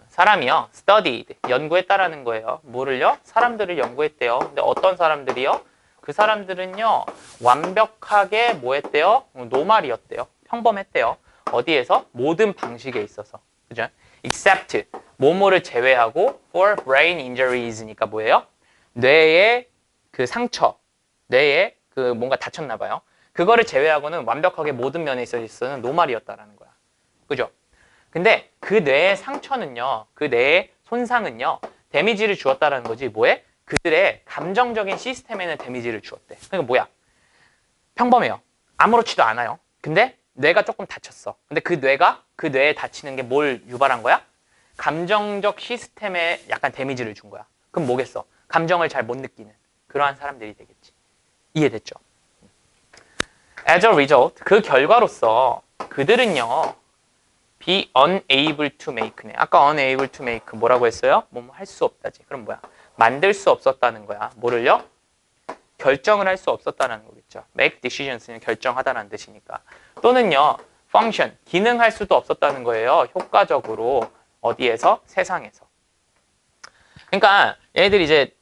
[SPEAKER 1] 사람이요, studied, 연구했다라는 거예요. 뭐를요? 사람들을 연구했대요. 근데 어떤 사람들이요? 그 사람들은요, 완벽하게 뭐 했대요? 노말이었대요. 평범했대요. 어디에서? 모든 방식에 있어서. 그죠? except, 뭐뭐를 제외하고 for brain injuries니까 뭐예요? 뇌의 그 상처, 뇌에 그 뭔가 다쳤나 봐요. 그거를 제외하고는 완벽하게 모든 면에 있어서는 노말이었다라는 거야. 그죠? 근데 그 뇌의 상처는요, 그 뇌의 손상은요, 데미지를 주었다라는 거지. 뭐에? 그들의 감정적인 시스템에는 데미지를 주었대. 그러니까 뭐야? 평범해요. 아무렇지도 않아요. 근데 뇌가 조금 다쳤어. 근데 그 뇌가 그 뇌에 다치는 게 뭘 유발한 거야? 감정적 시스템에 약간 데미지를 준 거야. 그럼 뭐겠어? 감정을 잘 못 느끼는 그러한 사람들이 되겠지. 이해됐죠? As a result, 그 결과로서 그들은요, be unable to make네. 아까 unable to make 뭐라고 했어요? 뭐뭐 할 수 없다지. 그럼 뭐야? 만들 수 없었다는 거야. 뭐를요? 결정을 할 수 없었다는 거겠죠. make decisions는 결정하다라는 뜻이니까. 또는요, function, 기능할 수도 없었다는 거예요. 효과적으로. 어디에서? 세상에서. 그러니까 얘네들이 이제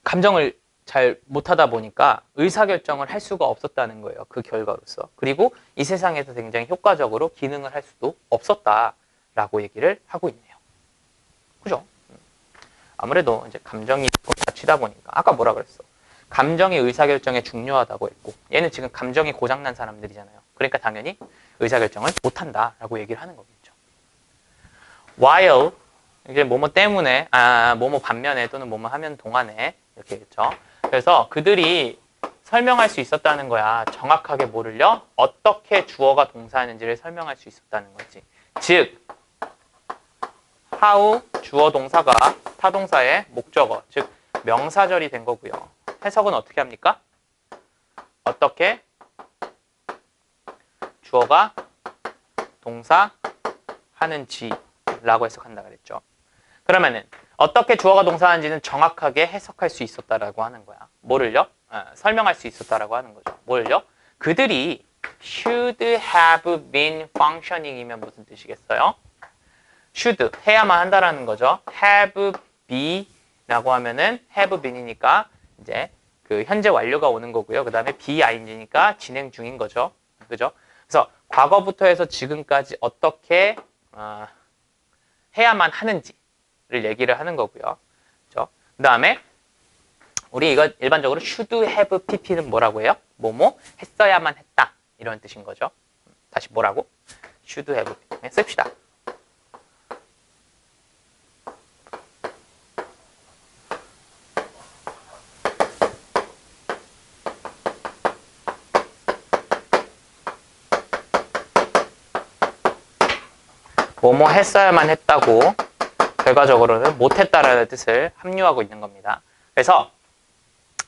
[SPEAKER 1] 감정을 잘 못하다 보니까 의사결정을 할 수가 없었다는 거예요. 그 결과로서. 그리고 이 세상에서 굉장히 효과적으로 기능을 할 수도 없었다라고 얘기를 하고 있네요. 그죠? 아무래도 이제 감정이 갇히다 보니까 아까 뭐라 그랬어? 감정이 의사결정에 중요하다고 했고 얘는 지금 감정이 고장난 사람들이잖아요. 그러니까 당연히 의사결정을 못한다라고 얘기를 하는 거겠죠. While 이제 뭐뭐 때문에 뭐뭐 반면에 또는 뭐뭐 하면 동안에 이렇게겠죠. 그래서 그들이 설명할 수 있었다는 거야. 정확하게 뭐를요? 어떻게 주어가 동사하는지를 설명할 수 있었다는 거지. 즉 how 주어 동사가 타동사의 목적어, 즉 명사절이 된 거고요. 해석은 어떻게 합니까? 어떻게 주어가 동사 하는지라고 해석한다 그랬죠. 그러면은 어떻게 주어가 동사하는지는 정확하게 해석할 수 있었다라고 하는 거야. 뭐를요? 설명할 수 있었다라고 하는 거죠. 뭐를요? 그들이 should have been functioning이면 무슨 뜻이겠어요? should, 해야만 한다라는 거죠. have be라고 하면은 have been이니까 이제 그 현재 완료가 오는 거고요. 그 다음에 be ing니까 진행 중인 거죠. 그죠? 그래서 과거부터 해서 지금까지 어떻게 해야만 하는지를 얘기를 하는 거고요. 그죠? 그 다음에 우리 이거 일반적으로 should have pp는 뭐라고 해요? 뭐뭐 했어야만 했다 이런 뜻인 거죠. 다시 뭐라고? should have pp 씁시다. 뭐뭐 했어야만 했다고 결과적으로는 못했다라는 뜻을 함유하고 있는 겁니다. 그래서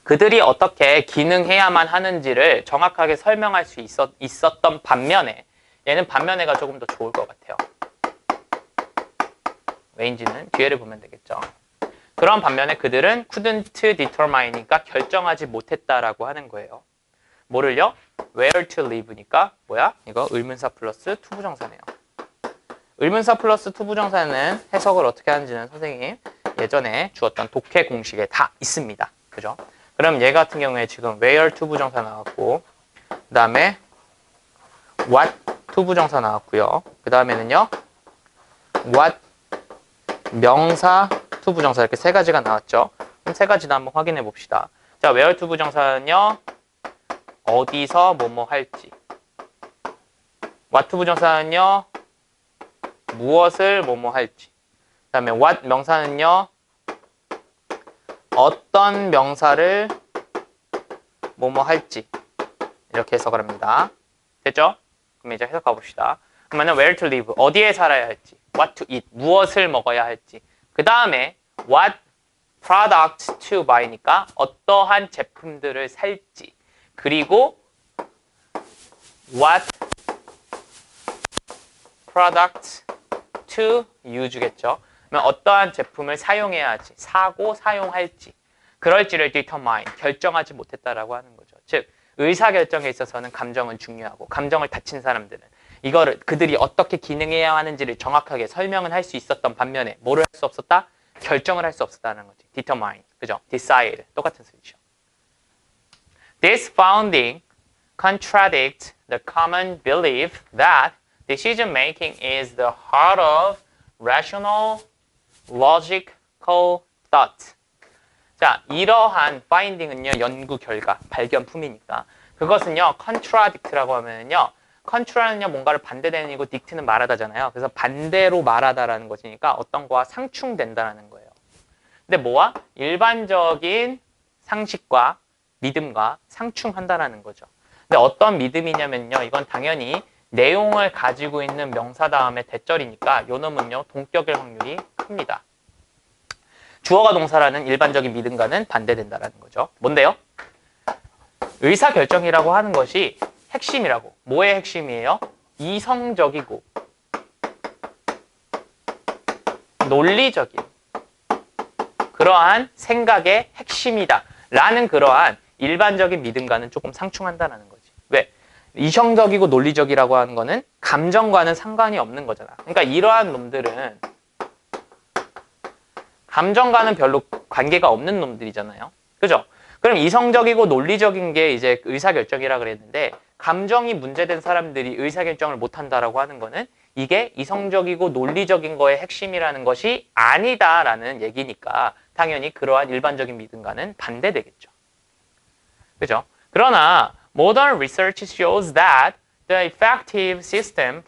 [SPEAKER 1] 그들이 어떻게 기능해야만 하는지를 정확하게 설명할 수 있었던 반면에 얘는 반면에가 조금 더 좋을 것 같아요. 왜인지는 뒤에를 보면 되겠죠. 그런 반면에 그들은 couldn't determine이니까 결정하지 못했다라고 하는 거예요. 뭐를요? where to live니까 뭐야? 이거 의문사 플러스 투부정사네요. 의문사 플러스 투부정사는 해석을 어떻게 하는지는 선생님 예전에 주었던 독해 공식에 다 있습니다. 그죠? 그럼 얘 같은 경우에 지금 where 투부정사 나왔고 그 다음에 what 투부정사 나왔고요. 그 다음에는요 what 명사 투부정사 이렇게 세 가지가 나왔죠. 그럼 세 가지도 한번 확인해 봅시다. 자, where 투부정사는요 어디서 뭐뭐 할지, what 투부정사는요 무엇을 뭐뭐 할지, 그 다음에 what 명사는요 어떤 명사를 뭐뭐 할지 이렇게 해석을 합니다. 됐죠? 그럼 이제 해석해 봅시다. 그러면 where to live 어디에 살아야 할지, what to eat 무엇을 먹어야 할지, 그 다음에 what products to buy니까 어떠한 제품들을 살지, 그리고 what products to use겠죠. 그러면 어떠한 제품을 사용해야 할지, 사고 사용할지, 그럴지를 determine, 결정하지 못했다라고 하는 거죠. 즉 의사결정에 있어서는 감정은 중요하고 감정을 다친 사람들은 이거를 그들이 어떻게 기능해야 하는지를 정확하게 설명은 할 수 있었던 반면에 뭐를 할 수 없었다? 결정을 할 수 없었다는 거지. determine, 그죠? decide, 똑같은 소리죠. This founding contradicts the common belief that decision making is the heart of rational, logical thought. 자, 이러한 finding은요, 연구 결과, 발견품이니까. 그것은요, contradict라고 하면은요, contra는요, 뭔가를 반대되는 이고 dict는 말하다잖아요. 그래서 반대로 말하다라는 것이니까 어떤 거와 상충된다라는 거예요. 근데 뭐와? 일반적인 상식과 믿음과 상충한다라는 거죠. 근데 어떤 믿음이냐면요, 이건 당연히 내용을 가지고 있는 명사 다음에 대절이니까 요 놈은요, 동격일 확률이 큽니다. 주어가 동사라는 일반적인 믿음과는 반대된다라는 거죠. 뭔데요? 의사결정이라고 하는 것이 핵심이라고. 뭐의 핵심이에요? 이성적이고 논리적인 그러한 생각의 핵심이다 라는 그러한 일반적인 믿음과는 조금 상충한다는 거지. 왜? 이성적이고 논리적이라고 하는 거는 감정과는 상관이 없는 거잖아. 그러니까 이러한 놈들은 감정과는 별로 관계가 없는 놈들이잖아요. 그죠? 그럼 이성적이고 논리적인 게 이제 의사결정이라 그랬는데 감정이 문제된 사람들이 의사결정을 못한다라고 하는 거는 이게 이성적이고 논리적인 거의 핵심이라는 것이 아니다라는 얘기니까 당연히 그러한 일반적인 믿음과는 반대되겠죠. 그죠? 그러나 modern research shows that the effective system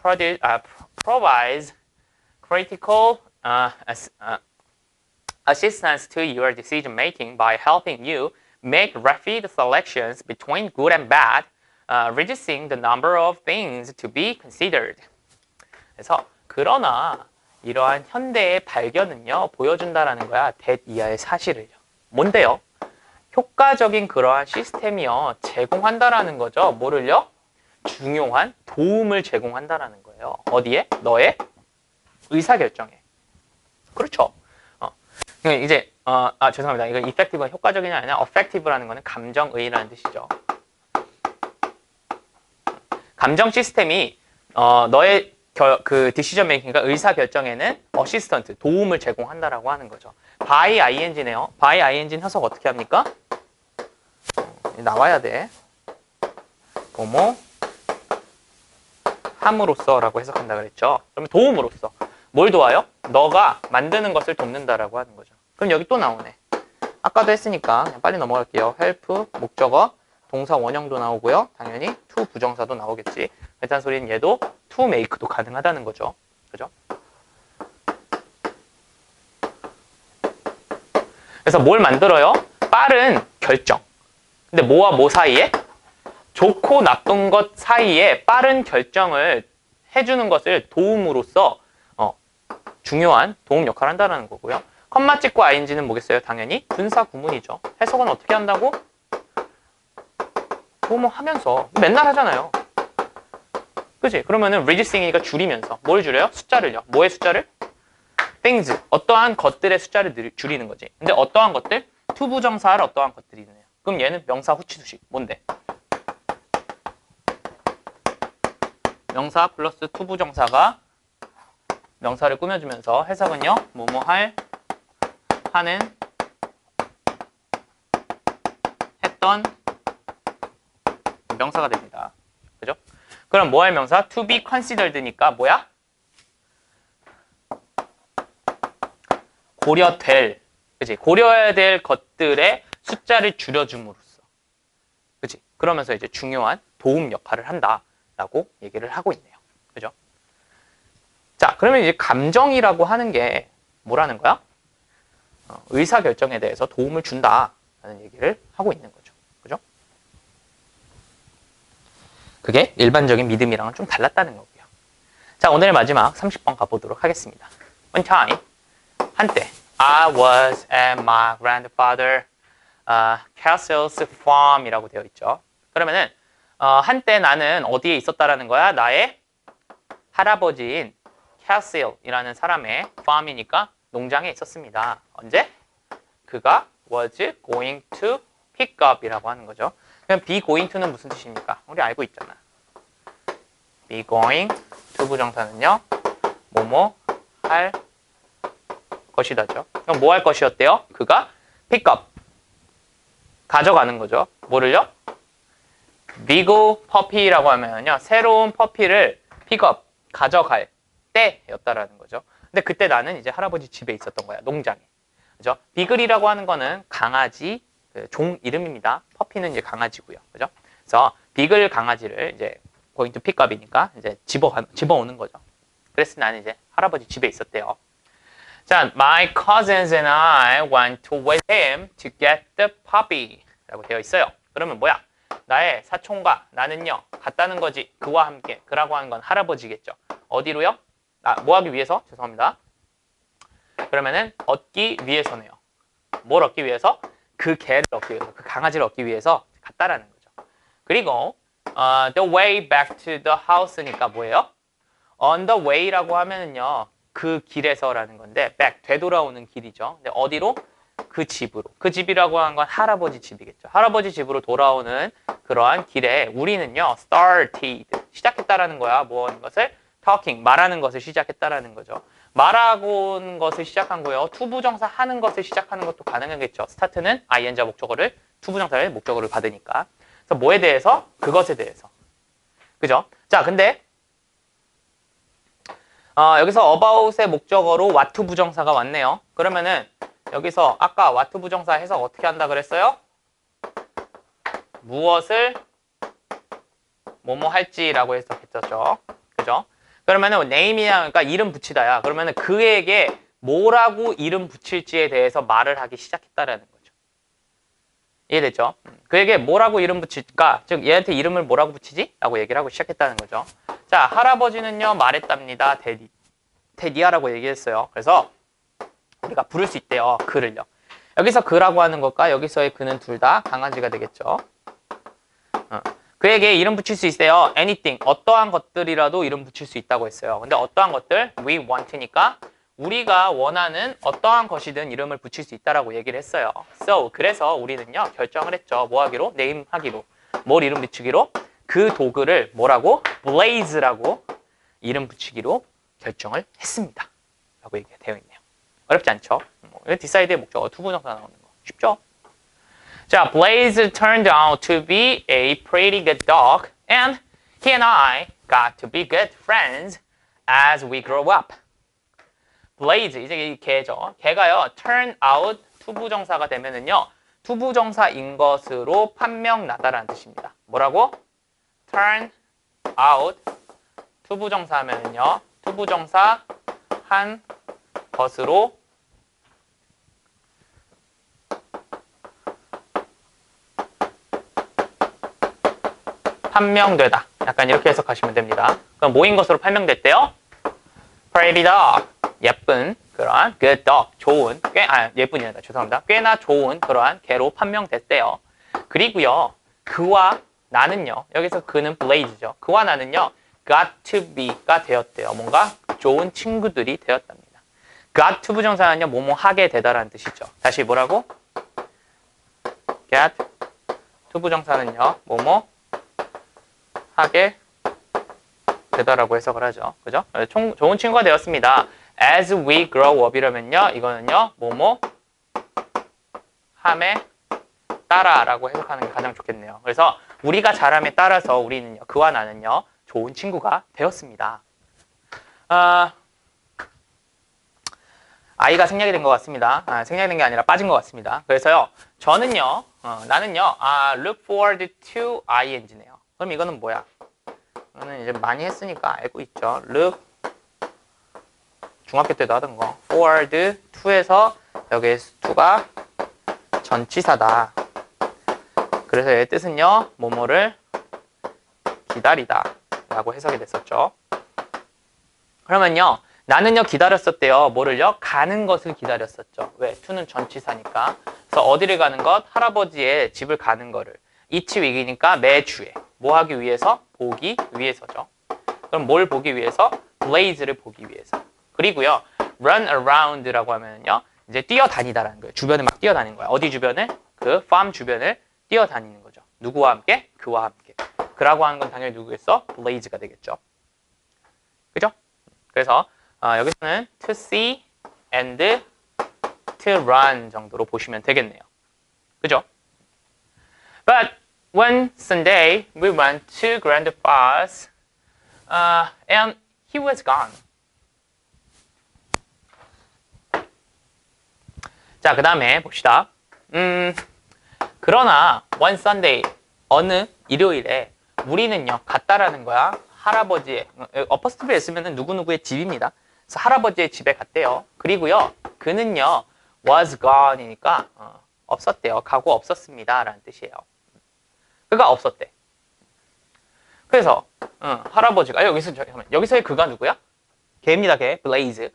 [SPEAKER 1] provides critical assistance to your decision making by helping you make rapid selections between good and bad, reducing the number of things to be considered. 그래서 그러나 이러한 현대의 발견은요 보여준다라는 거야. that 이하의 사실을요. 뭔데요? 효과적인 그러한 시스템이요 제공한다라는 거죠. 뭐를요? 중요한 도움을 제공한다라는 거예요. 어디에? 너의 의사결정에. 그렇죠. 이제 죄송합니다. 이거 effective가 효과적이냐 아니냐? effective라는 거는 감정의라는 뜻이죠. 감정 시스템이 너의 그 디시전 메이킹과 의사 결정에는 어시스턴트 도움을 제공한다라고 하는 거죠. by ing네요. by ing는 해석 어떻게 합니까? 나와야 돼. 뭐뭐 함으로써라고 해석한다 그랬죠. 그러면 도움으로써 뭘 도와요? 너가 만드는 것을 돕는다라고 하는 거죠. 그럼 여기 또 나오네. 아까도 했으니까 그냥 빨리 넘어갈게요. help 목적어 동사 원형도 나오고요. 당연히 to 부정사도 나오겠지. 그렇다는 소리는 얘도 to make도 가능하다는 거죠. 그죠? 그래서 뭘 만들어요? 빠른 결정. 근데 뭐와 뭐 사이에? 좋고 나쁜 것 사이에 빠른 결정을 해주는 것을 도움으로써 중요한 도움 역할을 한다는 거고요. 컴마 찍고 ing는 뭐겠어요? 당연히 분사 구문이죠. 해석은 어떻게 한다고? 뭐 하면서 맨날 하잖아요. 그치? 그러면은 reducing이니까 줄이면서 뭘 줄여요? 숫자를요. 뭐의 숫자를? things. 어떠한 것들의 숫자를 줄이는 거지. 근데 어떠한 것들? 투부정사를 어떠한 것들이 있네요. 그럼 얘는 명사 후치수식. 뭔데? 명사 플러스 투부정사가 명사를 꾸며주면서 해석은요. 뭐뭐 할, 하는, 했던 명사가 됩니다. 그죠? 그럼 뭐 할 명사? to be considered니까 뭐야? 고려될, 그치? 고려해야 될 것들의 숫자를 줄여줌으로써, 그치? 그러면서 이제 중요한 도움 역할을 한다라고 얘기를 하고 있네요. 그죠? 자, 그러면 이제 감정이라고 하는 게 뭐라는 거야? 의사결정에 대해서 도움을 준다라는 얘기를 하고 있는 거죠. 그죠? 그게 일반적인 믿음이랑은 좀 달랐다는 거고요. 자, 오늘의 마지막 30번 가보도록 하겠습니다. One time, 한때 I was at my grandfather castle's farm이라고 되어 있죠. 그러면은 한때 나는 어디에 있었다라는 거야? 나의 할아버지인 castle이라는 사람의 farm이니까 농장에 있었습니다. 언제? 그가 was going to pick up이라고 하는 거죠. 그럼 be going to는 무슨 뜻입니까? 우리 알고 있잖아. be going to 부정사는요. 뭐뭐 할 것이다죠. 그럼 뭐 할 것이었대요? 그가 pick up 가져가는 거죠. 뭐를요? 비고 퍼피라고 하면요. 새로운 퍼피를 pick up 가져갈 때였다라는 거죠. 근데 그때 나는 이제 할아버지 집에 있었던 거야. 농장에. 그죠? 비글이라고 하는 거는 강아지 종 이름입니다. 퍼피는 이제 강아지고요. 그죠? 그래서 비글 강아지를 이제 going to pick up이니까 이제 집어오는 거죠. 그래서 나는 이제 할아버지 집에 있었대요. 자, my cousins and I went to with him to get the puppy 라고 되어 있어요. 그러면 뭐야? 나의 사촌과 나는요, 갔다는 거지. 그와 함께. 그라고 하는 건 할아버지겠죠. 어디로요? 뭐 하기 위해서? 죄송합니다. 그러면은 얻기 위해서네요. 뭘 얻기 위해서? 그 개를 얻기 위해서, 그 강아지를 얻기 위해서 갔다라는 거죠. 그리고 the way back to the house니까 뭐예요? on the way라고 하면은요, 그 길에서라는 건데 back, 되돌아오는 길이죠. 근데 어디로? 그 집으로. 그 집이라고 하는 건 할아버지 집이겠죠. 할아버지 집으로 돌아오는 그러한 길에 우리는요, started, 시작했다라는 거야. 뭐 하는 것을? talking, 말하는 것을 시작했다라는 거죠. 말하는 것을 시작한 거예요. 투부정사 하는 것을 시작하는 것도 가능하겠죠. 스타트는 ing자 목적어를, 투부정사의 목적어를 받으니까. 그래서 뭐에 대해서? 그것에 대해서. 그죠? 자, 근데 여기서 about의 목적어로 what 부정사가 왔네요. 그러면은 여기서 아까 what 부정사 해석 어떻게 한다 그랬어요? 무엇을 뭐뭐 할지라고 해석했었죠. 그죠? 그러면은 name이야, 그러니까 이름 붙이다야. 그러면은 그에게 뭐라고 이름 붙일지에 대해서 말을 하기 시작했다라는 거죠. 이해됐죠? 그에게 뭐라고 이름 붙일까? 즉 얘한테 이름을 뭐라고 붙이지? 라고 얘기를 하고 시작했다는 거죠. 자, 할아버지는요 말했답니다. 데디아라고 얘기했어요. 그래서 우리가 부를 수 있대요. 그를요. 여기서 그라고 하는 것과 여기서의 그는 둘 다 강아지가 되겠죠. 그에게 이름 붙일 수 있어요. anything, 어떠한 것들이라도 이름 붙일 수 있다고 했어요. 근데 어떠한 것들? we want니까 우리가 원하는 어떠한 것이든 이름을 붙일 수 있다라고 얘기를 했어요. So, 그래서 우리는요 결정을 했죠. 뭐 하기로? name 하기로. 뭘 이름 붙이기로? 그 도구를 뭐라고? blaze라고 이름 붙이기로 결정을 했습니다. 라고 얘기가 되어 있네요. 어렵지 않죠? decide의 목적어 투부정사 나오는 거. 쉽죠? 자, Blaze turned out to be a pretty good dog, and he and I got to be good friends as we grow up. Blaze, 이제 이 개죠. 개가요, turn out 투부정사가 되면은요, 투부정사인 것으로 판명나다라는 뜻입니다. 뭐라고? turn out 투부정사 하면은요, 투부정사 한 것으로 판명되다. 약간 이렇게 해석하시면 됩니다. 그럼 뭐인 것으로 판명됐대요? Pretty dog. 예쁜 그러한 good dog, 좋은, 예쁜이다. 죄송합니다. 꽤나 좋은 그러한 개로 판명됐대요. 그리고요, 그와 나는요, 여기서 그는 Blaze죠. 그와 나는요, got to be가 되었대요. 뭔가 좋은 친구들이 되었답니다. got to 부정사는요, 뭐뭐 하게 되다라는 뜻이죠. 다시 뭐라고? get to 부정사는요, 뭐뭐 하게 되다라고 해석을 하죠. 그죠? 좋은 친구가 되었습니다. As we grow up 이러면요, 이거는요, 뭐뭐 함에 따라라고 해석하는 게 가장 좋겠네요. 그래서 우리가 자람에 따라서 우리는요, 그와 나는요, 좋은 친구가 되었습니다. 아이가 생략이 된 것 같습니다. 생략이 된 게 아니라 빠진 것 같습니다. 그래서요, 저는요, 나는요, look forward to ing네요. 그럼 이거는 뭐야? 이거는 이제 많이 했으니까 알고 있죠. look, 중학교 때도 하던 거. forward to에서 여기 to가 전치사다. 그래서 얘의 뜻은요, 뭐뭐를 기다리다 라고 해석이 됐었죠. 그러면요, 나는요 기다렸었대요. 뭐를요? 가는 것을 기다렸었죠. 왜? to는 전치사니까. 그래서 어디를 가는 것? 할아버지의 집을 가는 거를. each week이니까 매주에. 뭐 하기 위해서? 보기 위해서죠. 그럼 뭘 보기 위해서? Blaze를 보기 위해서. 그리고요, run around라고 하면요, 이제 뛰어다니다라는 거예요. 주변을 막 뛰어다니는 거야. 어디 주변을? 그 farm 주변을 뛰어다니는 거죠. 누구와 함께? 그와 함께. 그라고 하는 건 당연히 누구겠어? Blaze가 되겠죠. 그죠? 그래서 여기서는 to see and to run 정도로 보시면 되겠네요. 그죠? But one Sunday we went to grandpa's and he was gone. 자, 그 다음에 봅시다. 그러나 one Sunday, 어느 일요일에 우리는요 갔다라는 거야. 할아버지의, 어퍼스트비에 있으면 누구누구의 집입니다. 그래서 할아버지의 집에 갔대요. 그리고요, 그는요 was gone이니까 없었대요. 가고 없었습니다 라는 뜻이에요. 그가 없었대. 그래서 할아버지가, 여기서의 그가 누구야? 걔입니다. 걔 블레이즈.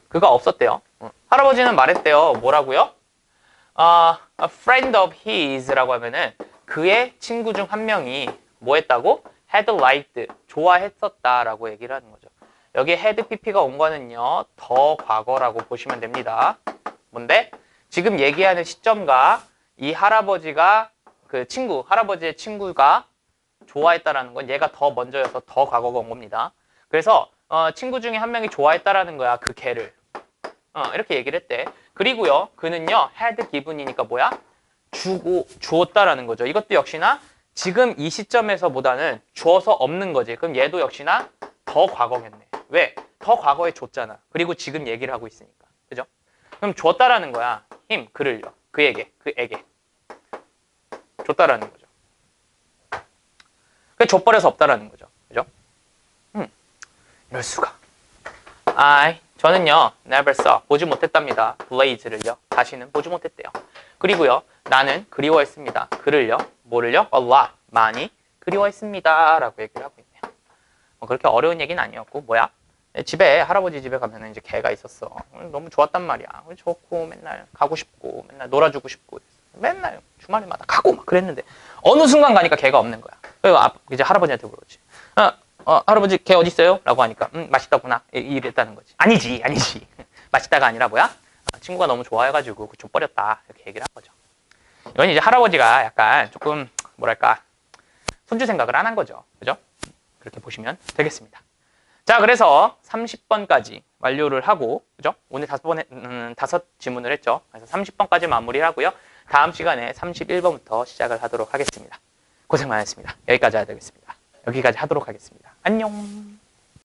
[SPEAKER 1] 그가 없었대요. 할아버지는 말했대요. 뭐라고요? A friend of his라고 하면은 그의 친구 중 한 명이 뭐 했다고? had liked, 좋아했었다라고 얘기를 하는 거죠. 여기 had pp가 온 거는요, 더 과거라고 보시면 됩니다. 뭔데? 지금 얘기하는 시점과 이 할아버지가 그 친구, 할아버지의 친구가 좋아했다라는 건 얘가 더 먼저여서 더 과거가 온 겁니다. 그래서 친구 중에 한 명이 좋아했다라는 거야, 그 걔를. 이렇게 얘기를 했대. 그리고요, 그는요, had given이니까 뭐야? 주었다라는 거죠. 이것도 역시나 지금 이 시점에서보다는 주어서 없는 거지. 그럼 얘도 역시나 더 과거겠네. 왜? 더 과거에 줬잖아. 그리고 지금 얘기를 하고 있으니까. 그죠? 그럼 줬다라는 거야. him, 그를요. 그에게. 줬다라는 거죠. 그게 줘버려서 없다라는 거죠. 그죠? 이럴 수가. 저는요, never saw, 보지 못했답니다. Blaze를요, 다시는 보지 못했대요. 그리고요, 나는 그리워했습니다. 그를요, 뭐를요? A lot, 많이 그리워했습니다. 라고 얘기를 하고 있네요. 그렇게 어려운 얘기는 아니었고, 뭐야? 집에, 할아버지 집에 가면 이제 개가 있었어. 너무 좋았단 말이야. 좋고, 맨날 가고 싶고, 맨날 놀아주고 싶고, 맨날 주말마다 가고 막 그랬는데, 어느 순간 가니까 개가 없는 거야. 그래서 이제 할아버지한테 물었지. 할아버지 개 어디 있어요? 라고 하니까 맛있다구나 이랬다는 거지. 아니지 맛있다가 아니라 뭐야? 친구가 너무 좋아해가지고 줘버렸다 이렇게 얘기를 한 거죠. 이건 이제 할아버지가 약간 조금 뭐랄까 손주 생각을 안 한 거죠. 그죠? 그렇게 보시면 되겠습니다. 자, 그래서 30번까지 완료를 하고, 그죠? 오늘 5 지문을 했죠. 그래서 30번까지 마무리를 하고요. 다음 시간에 31번부터 시작을 하도록 하겠습니다. 고생 많으셨습니다. 여기까지 하도록 하겠습니다. 안녕.